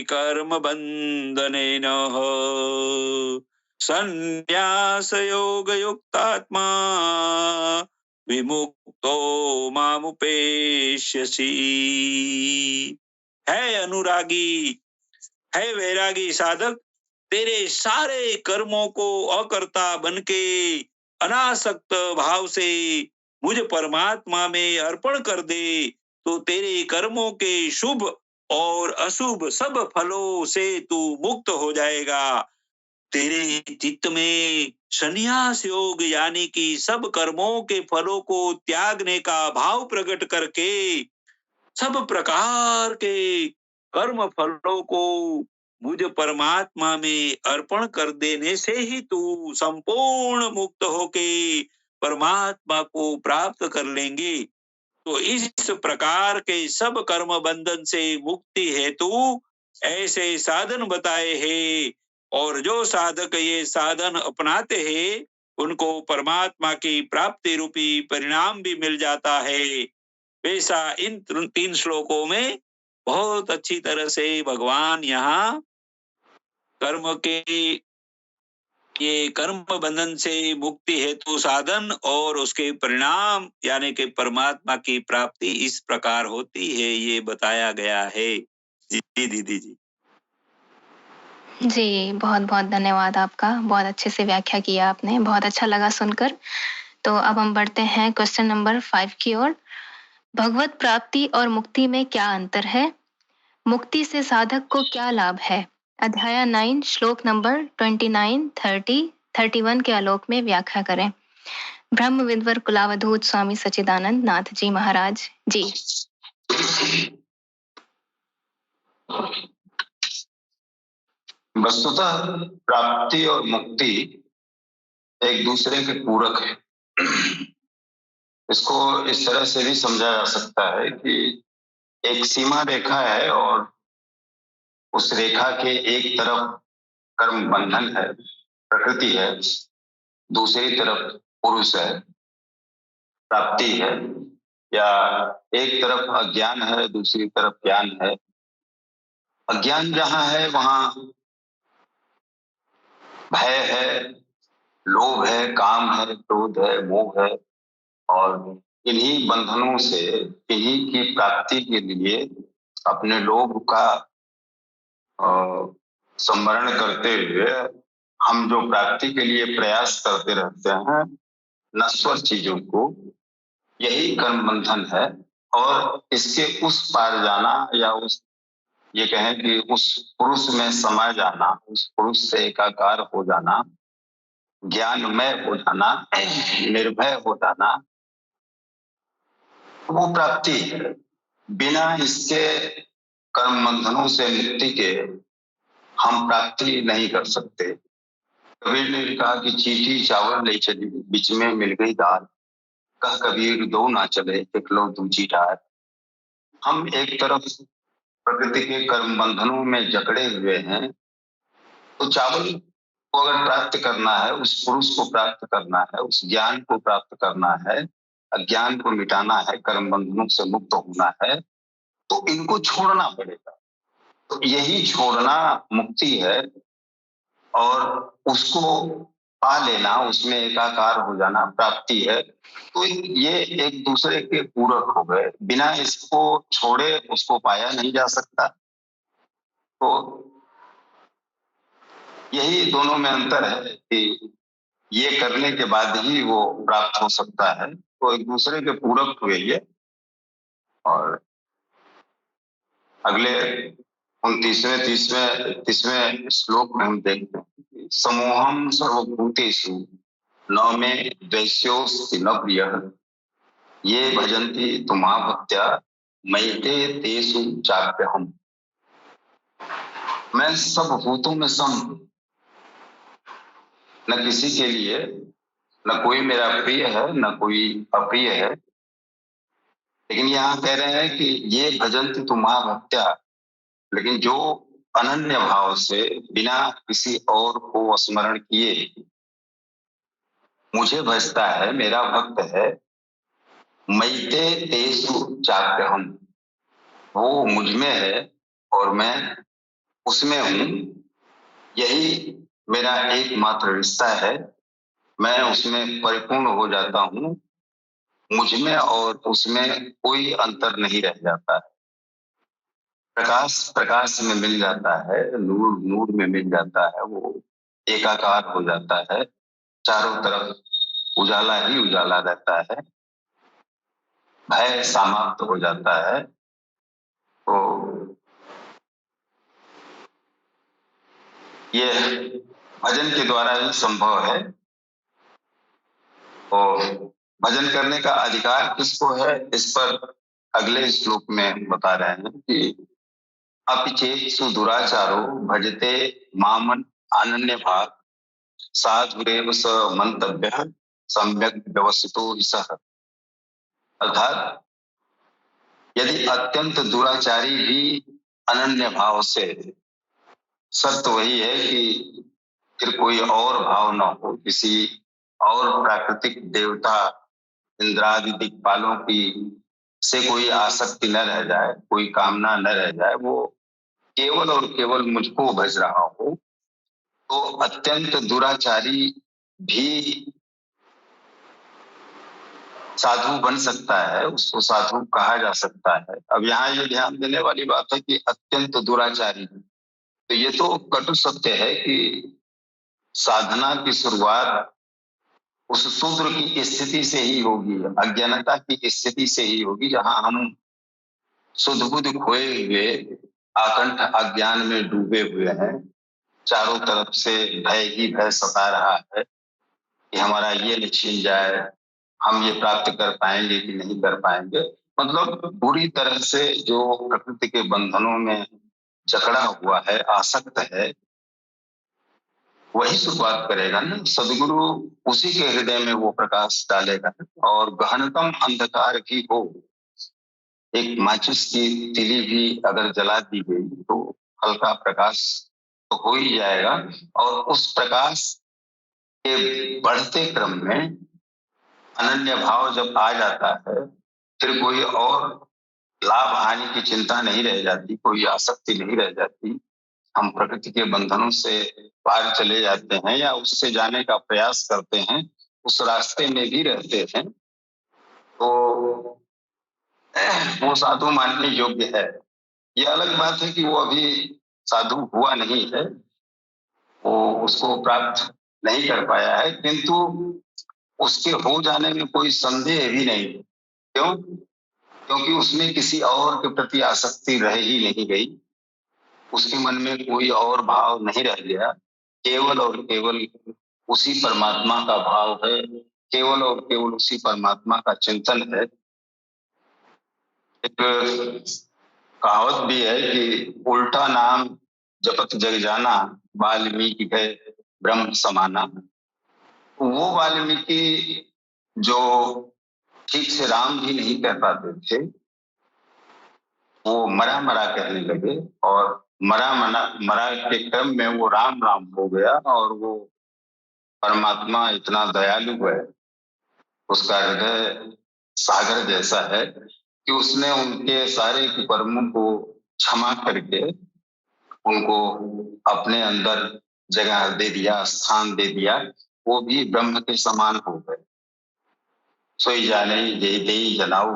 कर्म बंधनेन संन्यास योग युक्तात्मा विमुक्तो मामुपेष्यसि। है अनुरागी, है वैरागी साधक, तेरे सारे कर्मों को अकर्ता बन के अनासक्त भाव से मुझ परमात्मा में अर्पण कर दे, तो तेरे कर्मों के शुभ और अशुभ सब फलों से तू मुक्त हो जाएगा। तेरे चित्त में संन्यास योग यानी कि सब कर्मों के फलों को त्यागने का भाव प्रकट करके सब प्रकार के कर्म फलों को मुझ परमात्मा में अर्पण कर देने से ही तू संपूर्ण मुक्त होके परमात्मा को प्राप्त कर लेंगे। तो इस प्रकार के सब कर्म बंधन से मुक्ति हेतु ऐसे साधन बताए हैं, और जो साधक ये साधन अपनाते हैं उनको परमात्मा की प्राप्ति रूपी परिणाम भी मिल जाता है। वैसा इन 3 श्लोकों में बहुत अच्छी तरह से भगवान यहाँ कर्म के ये कर्म बंधन से मुक्ति हेतु साधन और उसके परिणाम यानी कि परमात्मा की प्राप्ति इस प्रकार होती है ये बताया गया है। जी दीदी जी। जी, बहुत-बहुत धन्यवाद आपका। बहुत अच्छे से व्याख्या किया आपने, बहुत अच्छा लगा सुनकर। तो अब हम बढ़ते हैं क्वेश्चन नंबर 5 की ओर। भगवत प्राप्ति और मुक्ति में क्या अंतर है? मुक्ति से साधक को क्या लाभ है? अध्याय 9 श्लोक नंबर 29, 30, 31 के आलोक में व्याख्या करें। ब्रह्म विद्वर कुलावधूत स्वामी सच्चिदानंद नाथ जी महाराज जी। वस्तुतः प्राप्ति और मुक्ति एक दूसरे के पूरक है। इसको इस तरह से भी समझा जा सकता है कि एक सीमा रेखा है और उस रेखा के एक तरफ कर्म बंधन है, प्रकृति है, दूसरी तरफ पुरुष है, प्राप्ति है, या एक तरफ अज्ञान है, दूसरी तरफ ज्ञान है। अज्ञान जहां है वहां भय है, लोभ है, काम है, क्रोध है, मोह है, और इन्हीं बंधनों से इन्हीं की प्राप्ति के लिए अपने लोभ का संवरण करते हुए हम जो प्राप्ति के लिए प्रयास करते रहते हैं नश्वर चीजों को, यही कर्म बंधन है। और इसके उस पार जाना या उस ये कहें कि उस पुरुष में समा जाना, उस पुरुष से एकाकार हो जाना, ज्ञानमय हो जाना, निर्भय हो जाना, वो प्राप्ति है। बिना इसके कर्म बंधनों से मुक्ति के हम प्राप्ति नहीं कर सकते। कबीर ने कहा कि चीटी चावल ले चली बीच में मिल गई दाल, कह कबीर दो ना चले एक लो दूजी डाल। हम एक तरफ प्रकृति के कर्म बंधनों में जकड़े हुए हैं, तो चावल को अगर प्राप्त करना है, उस पुरुष को प्राप्त करना है, उस ज्ञान को प्राप्त करना है, अज्ञान को मिटाना है, कर्म बंधनों से मुक्त होना है, तो इनको छोड़ना पड़ेगा। तो यही छोड़ना मुक्ति है, और उसको पा लेना, उसमें एकाकार हो जाना प्राप्ति है। तो ये एक दूसरे के पूरक हो गए, बिना इसको छोड़े उसको पाया नहीं जा सकता। तो यही दोनों में अंतर है कि ये करने के बाद ही वो प्राप्त हो सकता है। तो एक दूसरे के पूरक हुए ये। और अगले 29वें 30वें श्लोक में हम देखते हैं समूहम सर्वभूतेषु न मे द्वेष्योस्ति न प्रियः ये भजन्ति तुमा भक्त्या मयिते तेषु चाप्यहम्। मैं सब भूतों में सम हूं, न किसी के लिए न कोई मेरा प्रिय है न कोई अप्रिय है। लेकिन यहाँ कह रहे हैं कि ये भजन्ति तुमा भक्त्या, लेकिन जो अनन्य भाव से बिना किसी और को स्मरण किए मुझे भजता है, मेरा भक्त है, मयिते तेषु चाप्यहम्, वो मुझ में है और मैं उसमें हूं। यही मेरा एकमात्र रिश्ता है, मैं उसमें परिपूर्ण हो जाता हूं। मुझ में और उसमें कोई अंतर नहीं रह जाता है। प्रकाश प्रकाश में मिल जाता है, नूर नूर में मिल जाता है, वो एकाकार हो जाता है, चारों तरफ उजाला ही उजाला रहता है, भय समाप्त हो जाता है। तो ये भजन के द्वारा ही संभव है। और भजन करने का अधिकार किसको है, इस पर अगले श्लोक में बता रहे हैं कि अपिचेत्सु दुराचारो भजते मामन अनन्य भाग साधुरेव स मंतव्य सम्यक व्यवस्थितो हि सः। अर्थात यदि अत्यंत दुराचारी भी अनन्य भाव से, शर्त वही है कि फिर कोई और भाव न हो, किसी और प्राकृतिक देवता इंद्रादि दिक्पालों की से कोई आसक्ति न रह जाए, कोई कामना न रह जाए, वो केवल और केवल मुझको भज रहा हो, तो अत्यंत दुराचारी भी साधु बन सकता है, उसको साधु कहा जा सकता है। अब यहाँ ये ध्यान देने वाली बात है कि अत्यंत दुराचारी, तो ये तो कटु सत्य है कि साधना की शुरुआत उस शूद्र की स्थिति से ही होगी, अज्ञानता की स्थिति से ही होगी, जहां हम शुद्ध बुद्ध खोए हुए आकंठ अज्ञान में डूबे हुए हैं। चारों तरफ से भय ही भय सता रहा है कि हमारा ये न छीन जाए, हम ये प्राप्त कर पाएंगे कि नहीं कर पाएंगे। मतलब बुरी तरह से जो प्रकृति के बंधनों में जकड़ा हुआ है, आसक्त है, वही शुरुआत करेगा ना। सदगुरु उसी के हृदय में वो प्रकाश डालेगा। और गहनतम अंधकार भी हो, एक माचिस की तिली भी अगर जला दी गई तो हल्का प्रकाश तो हो ही जाएगा। और उस प्रकाश के बढ़ते क्रम में अनन्य भाव जब आ जाता है, फिर कोई और लाभ हानि की चिंता नहीं रह जाती, कोई आसक्ति नहीं रह जाती। हम प्रकृति के बंधनों से पार चले जाते हैं या उससे जाने का प्रयास करते हैं, उस रास्ते में भी रहते हैं, तो वो साधु मानने योग्य है। ये अलग बात है कि वो अभी साधु हुआ नहीं है, वो उसको प्राप्त नहीं कर पाया है, किंतु उसके हो जाने में कोई संदेह भी नहीं। क्यों? क्योंकि उसमें किसी और के प्रति आसक्ति रह ही नहीं गई, उसके मन में कोई और भाव नहीं रह गया, केवल और केवल उसी परमात्मा का भाव है, केवल और केवल उसी परमात्मा का चिंतन है। एक कहावत भी है कि उल्टा नाम जपत जग जाना, वाल्मीकि है ब्रह्म समाना। वो वाल्मीकि जो ठीक से राम भी नहीं कह पाते थे, वो मरा मरा कहने लगे, और मरा मरा के क्रम में वो राम राम हो गया। और वो परमात्मा इतना दयालु है, उसका हृदय सागर जैसा है कि उसने उनके सारे कुकर्मों को क्षमा करके उनको अपने अंदर जगह दे दिया, स्थान दे दिया। वो भी ब्रह्म के समान हो गए। सोई जाने ये दे जनाऊ,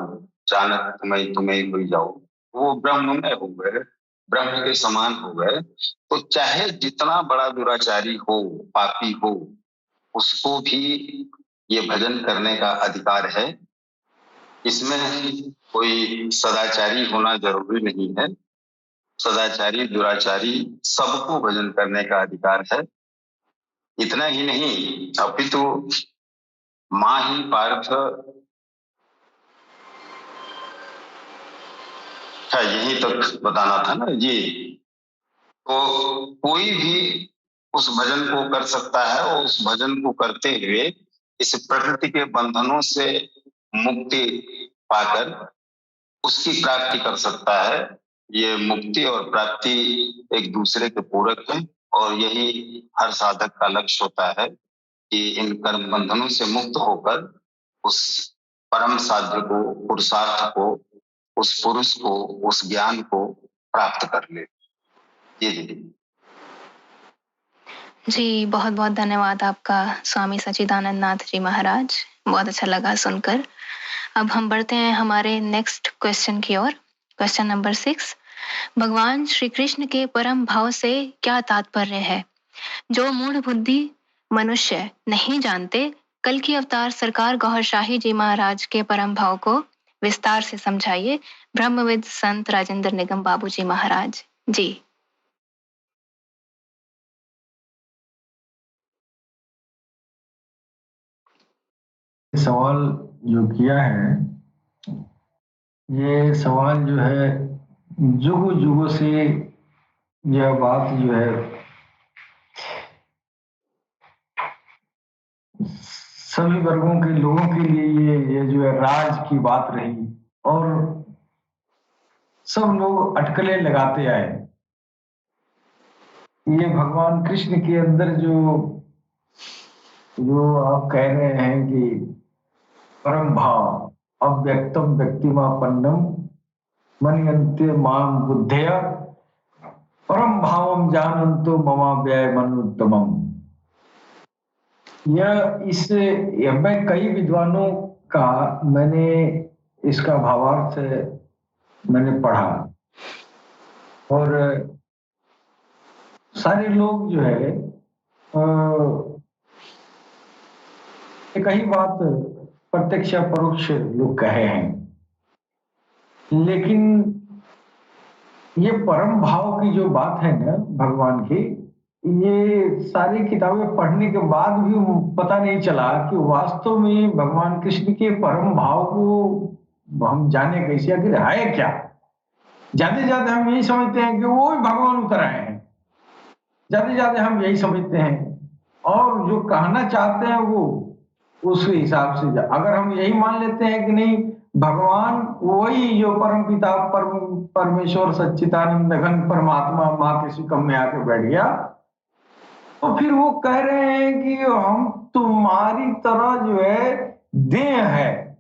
जानत तुम्हें तुम्हें कोई जाओ। वो ब्रह्म में हो गए, ब्रह्म के समान हो गए। तो चाहे जितना बड़ा दुराचारी हो, पापी हो, उसको भी ये भजन करने का अधिकार है। इसमें कोई सदाचारी होना जरूरी नहीं है। सदाचारी दुराचारी सबको भजन करने का अधिकार है। इतना ही नहीं, अपितु माँ ही पार्थ, यही तक बताना था ना जी। तो कोई भी उस भजन को कर सकता है, और उस भजन को करते हुए इस प्रकृति के बंधनों से मुक्ति पाकर उसकी प्राप्ति कर सकता है। ये मुक्ति और प्राप्ति एक दूसरे के पूरक है, और यही हर साधक का लक्ष्य होता है कि इन कर्म बंधनों से मुक्त होकर उस परम साध्य को, पुरुषार्थ को, उस पुरुष को, उस ज्ञान को प्राप्त कर ले। ये दीदी जी, बहुत बहुत धन्यवाद आपका स्वामी सच्चिदानंद नाथ जी महाराज, बहुत अच्छा लगा सुनकर। अब हम बढ़ते हैं हमारे नेक्स्ट क्वेश्चन की ओर। क्वेश्चन नंबर 6, भगवान श्री कृष्ण के परम भाव से क्या तात्पर्य है? जो मूढ़ बुद्धि मनुष्य नहीं जानते, कल की अवतार सरकार गौहर शाही जी महाराज के परम भाव को विस्तार से समझाइए। ब्रह्मविद संत राजेंद्र निगम बाबू जी महाराज जी। सवाल जो किया है, ये सवाल जो है जुग जुगों से यह बात जो है सभी वर्गों के लोगों के लिए ये जो है राज की बात रही और सब लोग अटकलें लगाते आए। ये भगवान कृष्ण के अंदर जो आप कह रहे हैं कि परम भाव अव्यक्तम व्यक्तिमापन्नम मन्यन्ते माम बुद्धया परम भावम जानन्तो ममाव्यय मनुत्तमम। मैं कई विद्वानों का मैंने इसका भावार्थ मैंने पढ़ा और सारे लोग जो है एक ही बात प्रत्यक्ष या परोक्ष लोग कहे हैं, लेकिन ये परम भाव की जो बात है ना भगवान की, ये सारी किताबें पढ़ने के बाद भी पता नहीं चला कि वास्तव में भगवान कृष्ण के परम भाव को हम जाने कैसे, आखिर है क्या। ज्यादा हम यही समझते हैं कि वो भगवान उतर आए हैं, ज्यादा हम यही समझते हैं और जो कहना चाहते हैं वो उसके हिसाब से अगर हम यही मान लेते हैं कि नहीं भगवान वही जो परम पिता परमेश्वर सच्चिदानंद घन परमात्मा माँ के शिकम में आके बैठ गया, तो फिर वो कह रहे हैं कि हम तुम्हारी तरह जो है देह है,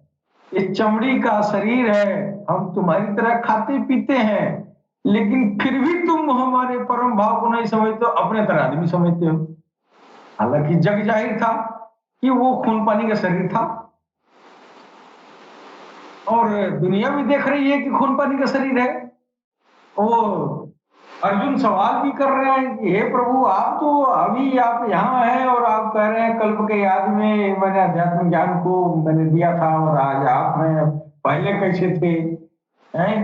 ये चमड़ी का शरीर है, हम तुम्हारी तरह खाते पीते हैं, लेकिन फिर भी तुम हमारे परम भाव को नहीं समझते हो, अपने तरह आदमी समझते हो। हालांकि जग जाहिर था कि वो खून पानी का शरीर था और दुनिया भी देख रही है कि खून पानी का शरीर है। और अर्जुन सवाल भी कर रहे हैं कि हे प्रभु, आप तो अभी आप यहाँ हैं और आप कह रहे हैं कल्प के याद में मैंने अध्यात्म ज्ञान को मैंने दिया था और आज आप हैं, पहले कैसे थे हैं?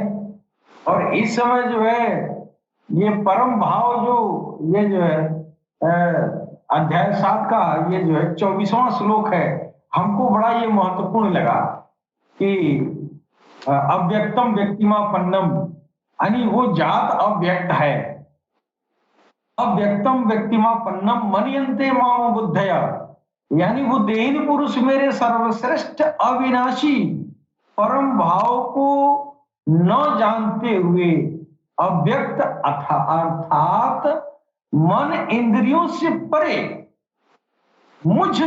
और इस समय जो है ये परम भाव जो ये जो है अध्याय 7 का ये जो है 24वां श्लोक है, हमको बड़ा ये महत्वपूर्ण लगा कि अव्यक्तम व्यक्तिमापन्नम, यानी वो जात अव्यक्त है। अव्यक्तम व्यक्तिमापन्नम मन्यन्ते माम बुद्धया, यानी वो देहीन पुरुष मेरे सर्वश्रेष्ठ अविनाशी परम भाव को न जानते हुए अव्यक्त अर्थात मन इंद्रियों से परे मुझ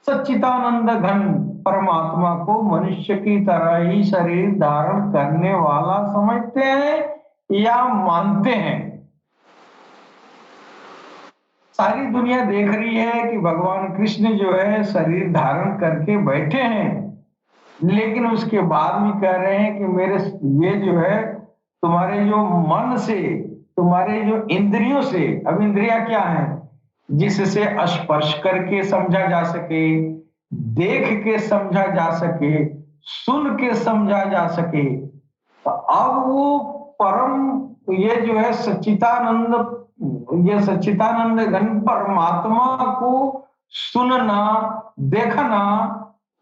सच्चिदानंद घन परमात्मा को मनुष्य की तरह ही शरीर धारण करने वाला समझते हैं या मानते हैं। सारी दुनिया देख रही है कि भगवान कृष्ण जो है शरीर धारण करके बैठे हैं, लेकिन उसके बाद भी कह रहे हैं कि मेरे ये जो है तुम्हारे जो मन से, तुम्हारे जो इंद्रियों से, अब इंद्रियां क्या है, जिससे स्पर्श करके समझा जा सके, देख के समझा जा सके, सुन के समझा जा सके, तो अब वो परम ये जो है सच्चिदानंद घन परमात्मा को सुनना, देखना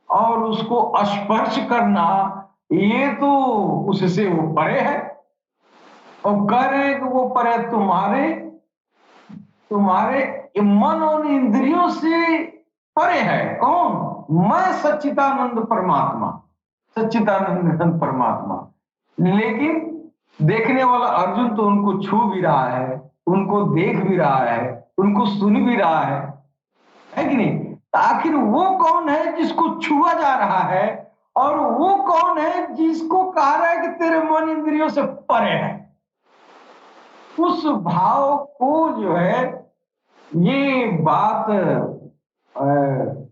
और उसको स्पर्श करना, ये तो उससे वो परे है। और कह रहे हैं कि वो परे तुम्हारे मन और इंद्रियों से परे है। कौन? मैं सच्चिदानंद परमात्मा, सच्चिदानंद परमात्मा। लेकिन देखने वाला अर्जुन तो उनको छू भी रहा है, उनको देख भी रहा है, उनको सुन भी रहा है कि नहीं? आखिर वो कौन है जिसको छुआ जा रहा है और वो कौन है जिसको कहा रहा है कि तेरे मन इंद्रियों से परे है? उस भाव को जो है ये बात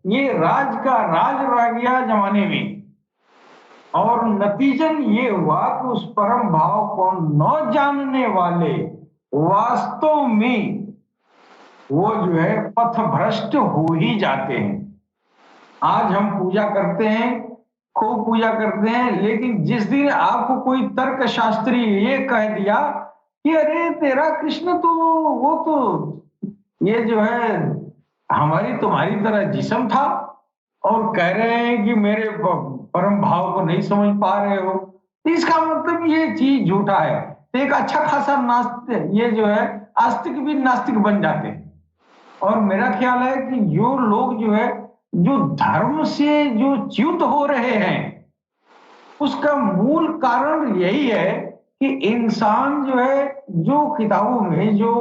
ये राज रह गया जमाने में, और नतीजन ये हुआ कि उस परम भाव को न जानने वाले वास्तव में वो जो है पथ भ्रष्ट हो ही जाते हैं। आज हम पूजा करते हैं, खूब पूजा करते हैं, लेकिन जिस दिन आपको कोई तर्क शास्त्री ये कह दिया कि अरे तेरा कृष्ण तो वो तो ये जो है हमारी तुम्हारी तरह जिस्म था, और कह रहे हैं कि मेरे परम भाव को नहीं समझ पा रहे हो, तो इसका मतलब ये चीज झूठा है। तो एक अच्छा खासा नास्तिक, ये जो है आस्तिक भी नास्तिक बन जाते हैं। और मेरा ख्याल है कि जो लोग जो है, जो धर्म से जो च्युत हो रहे हैं, उसका मूल कारण यही है कि इंसान जो है, जो किताबों में, जो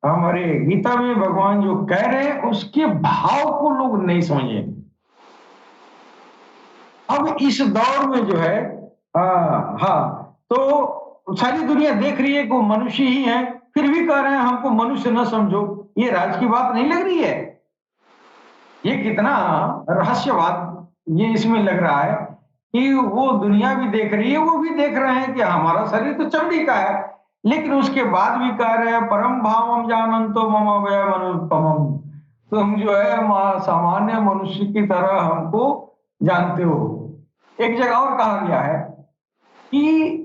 हमारे गीता में भगवान जो कह रहे हैं, उसके भाव को लोग नहीं समझे। अब इस दौर में जो है, हाँ, तो सारी दुनिया देख रही है कि वो मनुष्य ही है, फिर भी कह रहे हैं हमको मनुष्य न समझो। ये राज की बात नहीं लग रही है? ये कितना रहस्यवाद ये इसमें लग रहा है कि वो दुनिया भी देख रही है, वो भी देख रहे हैं कि हमारा शरीर तो चमड़ी का है, लेकिन उसके बाद भी कह रहे हैं परम भावम जानन्तो मम वयम अनुपमम, तुम जो है सामान्य मनुष्य की तरह हमको जानते हो। एक जगह और कहा गया है कि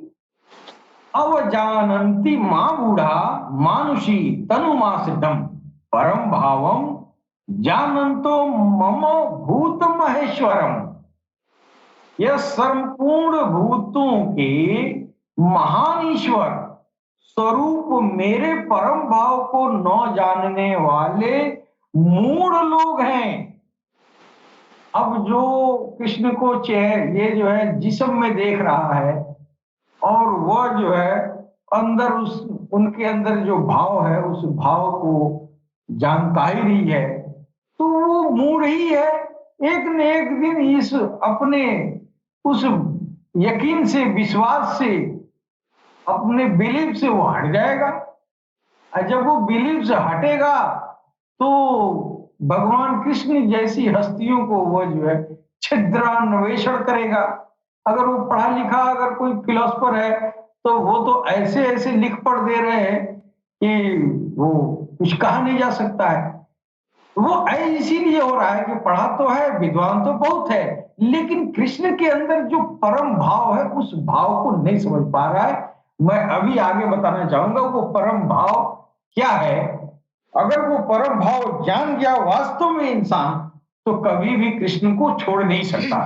अवजानन्ति मां बूढ़ा मानुषी तनुमा सिद्धम परम भावम जानन्तो मम भूत महेश्वरम। यह संपूर्ण भूतों के महान ईश्वर स्वरूप मेरे परम भाव को न जानने वाले मूढ़ लोग हैं। अब जो कृष्ण को ये जो है जिस्म में देख रहा है, और वह जो है अंदर उनके अंदर जो भाव है, उस भाव को जानता ही नहीं है, तो वो मूढ़ ही है। एक न एक दिन इस अपने उस यकीन से, विश्वास से, अपने बिलीफ से वो हट जाएगा। और जब वो बिलीफ से हटेगा तो भगवान कृष्ण जैसी हस्तियों को वो जो है छिद्रान्वेषण करेगा। अगर वो पढ़ा लिखा, अगर कोई फिलोसफर है, तो वो तो ऐसे ऐसे लिख पढ़ दे रहे हैं कि वो कुछ कहा नहीं जा सकता है। वो इसीलिए हो रहा है कि पढ़ा तो है, विद्वान तो बहुत है, लेकिन कृष्ण के अंदर जो परम भाव है, उस भाव को नहीं समझ पा रहा है। मैं अभी आगे बताना चाहूंगा वो परम भाव क्या है। अगर वो परम भाव जान गया वास्तव में इंसान, तो कभी भी कृष्ण को छोड़ नहीं सकता।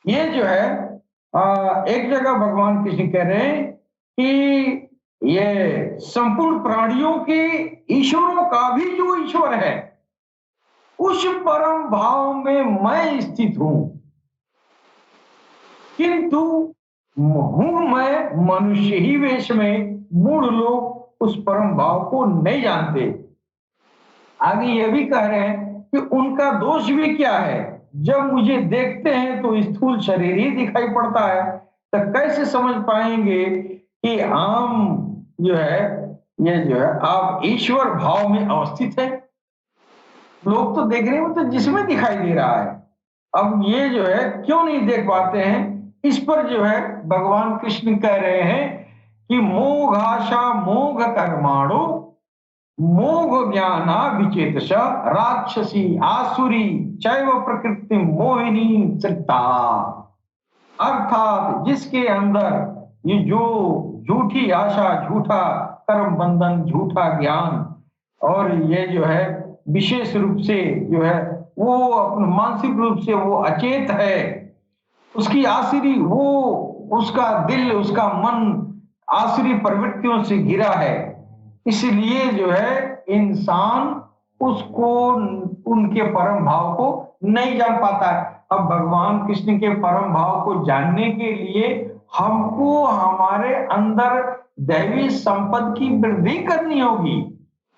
ये जो है एक जगह भगवान कृष्ण कह रहे हैं कि ये संपूर्ण प्राणियों के ईश्वरों का भी जो ईश्वर है, उस परम भाव में मैं स्थित हूं, किंतु हूं मैं मनुष्य ही वेश में। मूढ़ लोग उस परम भाव को नहीं जानते। आगे ये भी कह रहे हैं कि उनका दोष भी क्या है, जब मुझे देखते हैं तो स्थूल शरीर ही दिखाई पड़ता है, तो कैसे समझ पाएंगे कि हम जो है, ये जो है आप ईश्वर भाव में अवस्थित है। लोग तो देख रहे हैं, तो जिसमें दिखाई दे रहा है। अब ये जो है क्यों नहीं देख पाते हैं, इस पर जो है भगवान कृष्ण कह रहे हैं कि मोघाशा मोघ कर्माणु मोघ ज्ञाना विचेतस राक्षसी आसुरी चैव प्रकृति मोहिनी सृता। अर्थात जिसके अंदर ये जो झूठी आशा, झूठा कर्म बंधन, झूठा ज्ञान, और ये जो है विशेष रूप से जो है वो अपने मानसिक रूप से वो अचेत है, उसकी आसुरी, वो उसका दिल, उसका मन आसुरी प्रवृत्तियों से घिरा है, इसलिए जो है इंसान उसको, उनके परम भाव को नहीं जान पाता है। अब भगवान कृष्ण के परम भाव को जानने के लिए हमको हमारे अंदर दैवी संपद की वृद्धि करनी होगी,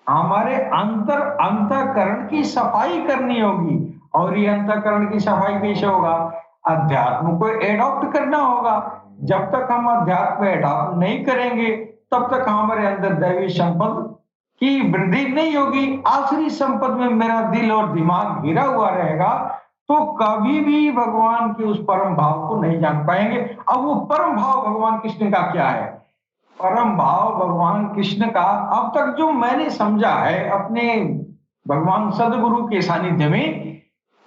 हमारे अंतःकरण की सफाई करनी होगी। और ये अंतःकरण की सफाई कैसे होगा? अध्यात्म को एडॉप्ट करना होगा। जब तक हम अध्यात्म एडॉप्ट नहीं करेंगे, तब तक हमारे अंदर दैवी संपद की वृद्धि नहीं होगी। आसुरी संपद में मेरा दिल और दिमाग घिरा हुआ रहेगा, तो कभी भी भगवान के उस परम भाव को नहीं जान पाएंगे। अब वो परम भाव भगवान कृष्ण का क्या है? परम भाव भगवान कृष्ण का अब तक जो मैंने समझा है अपने भगवान सदगुरु के सानिध्य में,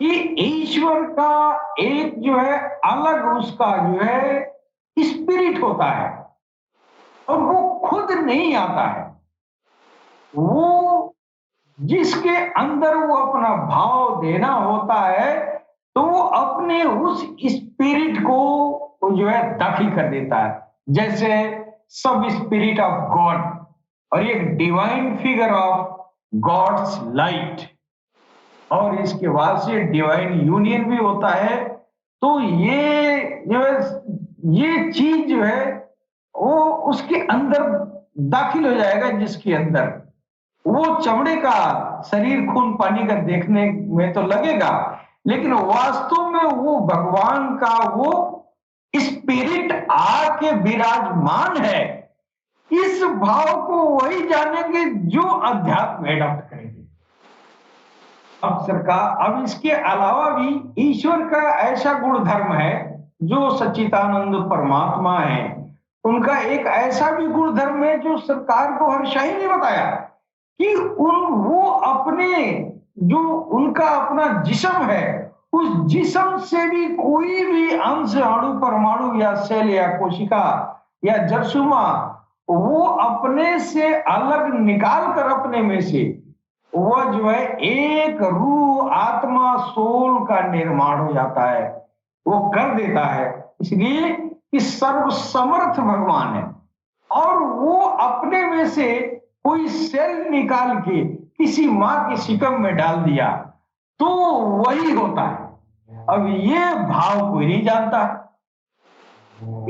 कि ईश्वर का एक जो है अलग उसका जो है स्पिरिट होता है, और वो खुद नहीं आता है, वो जिसके अंदर वो अपना भाव देना होता है तो वो अपने उस स्पिरिट को जो है दाखिल कर देता है, जैसे सब स्पिरिट ऑफ गॉड और एक divine figure of God's light, और इसके बाद से डिवाइन यूनियन भी होता है। तो ये जो है ये चीज जो है वो उसके अंदर दाखिल हो जाएगा, जिसके अंदर वो चमड़े का शरीर खून पानी का देखने में तो लगेगा, लेकिन वास्तव में वो भगवान का वो स्पिरिट आके विराजमान है। इस भाव को वही जानेंगे जो अध्यात्म एडॉप्ट करेंगे। अब सरकार, अब इसके अलावा भी ईश्वर का ऐसा गुण धर्म है, जो सच्चिदानंद परमात्मा है, उनका एक ऐसा भी गुण धर्म है जो सरकार को हर्षाई ने बताया कि वो अपने जो उनका अपना जिस्म है, उस जिस्म से भी कोई भी अंश, अणु, परमाणु या सेल या कोशिका या जरसुमा वो अपने से अलग निकाल कर अपने में से वो जो है एक रूह, आत्मा, सोल का निर्माण हो जाता है, वो कर देता है। इसलिए कि सर्वसमर्थ भगवान है, और वो अपने में से कोई सेल निकाल के किसी माँ के शिकम में डाल दिया तो वही होता है। अब ये भाव कोई नहीं जानता है।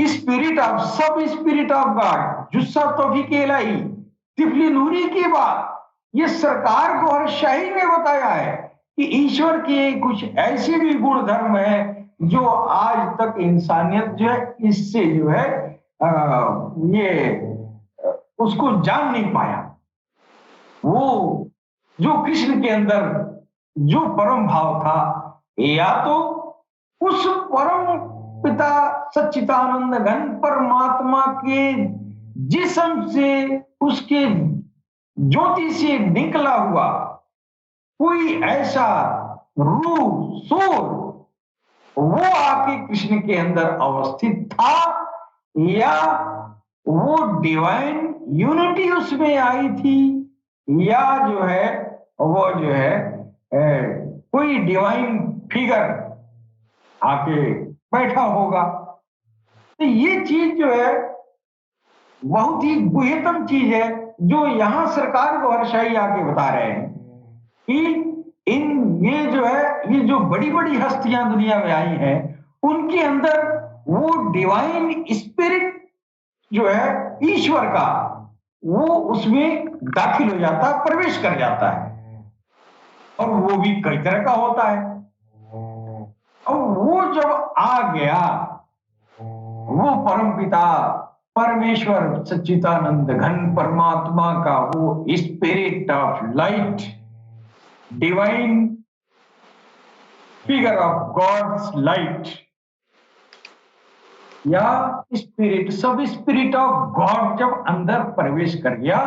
स्पिरिट ऑफ सब स्पिरिट ऑफ गॉड जुस्सा तौफीक इलाही तिफली नूरी की बात ये सरकार को हर शाही ने बताया है कि ईश्वर के कुछ ऐसे भी गुण धर्म है जो आज तक इंसानियत जो है इससे जो है ये उसको जान नहीं पाया। वो जो कृष्ण के अंदर जो परम भाव था, या तो उस परम पिता सच्चिदानंद घन परमात्मा के जिस्म से, उसके ज्योति से निकला हुआ कोई ऐसा रूह, सोल वो आके कृष्ण के अंदर अवस्थित था, या वो डिवाइन यूनिटी उसमें आई थी, या जो है वो जो है कोई डिवाइन फिगर आके बैठा होगा। तो ये चीज जो है बहुत ही गुह्यतम चीज है, जो यहाँ सरकार को हर्षाई आके बता रहे हैं कि ये जो है ये जो बड़ी बड़ी हस्तियां दुनिया में आई हैं उनके अंदर वो डिवाइन स्पिरिट जो है ईश्वर का वो उसमें दाखिल हो जाता है, प्रवेश कर जाता है, और वो भी कई तरह का होता है। और वो जब आ गया वो परमपिता परमेश्वर सच्चिदानंद घन परमात्मा का वो spirit of light, divine figure of God's light, या स्पिरिट, सब स्पिरिट ऑफ गॉड जब अंदर प्रवेश कर गया,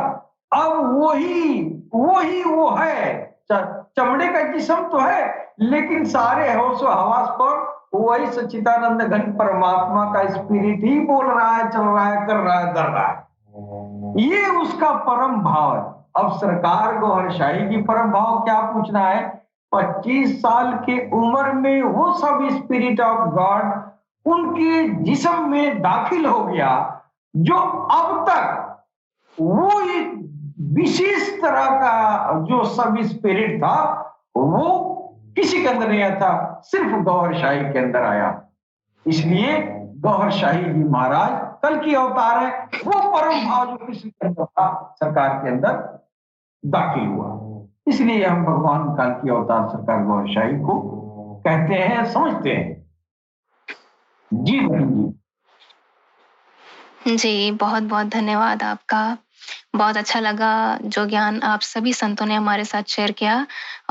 अब वही वो है। चमड़े का जिस्म तो है, लेकिन सारे होशो हवास पर वही सच्चिदानंद घन परमात्मा का स्पिरिट ही बोल रहा है, चल रहा है, कर रहा है, कर रहा है। ये उसका परम भाव है। अब सरकार को हर्षाई की परम भाव क्या पूछना है? 25 साल के उम्र में वो सब स्पिरिट ऑफ गॉड उनके जिस्म में दाखिल हो गया, जो अब तक वो विशेष तरह का जो सब स्पिरिट था वो किसी के अंदर नहीं आया था, सिर्फ गौहर शाही के अंदर आया। इसलिए गौहर शाही जी महाराज कल की अवतार है, वो परम भाव जो किसी के अंदर था सरकार के अंदर दाखिल हुआ। इसलिए हम भगवान काल की अवतार सरकार गौहर शाही को कहते हैं, समझते हैं। जी बहन जी, बहुत बहुत धन्यवाद आपका। बहुत अच्छा लगा जो ज्ञान आप सभी संतों ने हमारे साथ शेयर किया,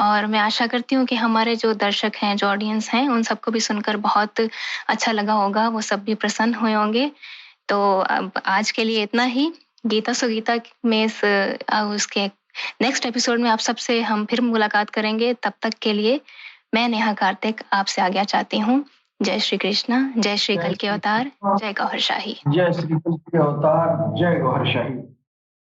और मैं आशा करती हूँ कि हमारे जो दर्शक हैं, जो ऑडियंस हैं, उन सबको भी सुनकर बहुत अच्छा लगा होगा, वो सब भी प्रसन्न हुए होंगे। तो अब आज के लिए इतना ही। गीता सुगीता में उसके नेक्स्ट एपिसोड में आप सबसे हम फिर मुलाकात करेंगे। तब तक के लिए मैं नेहा कार्तिक आपसे आज्ञा चाहती हूँ। जय श्री कृष्णा, जय श्री कल के अवतार, जय गौहर शाही। जय श्री कल के अवतार, जय गौहर शाही।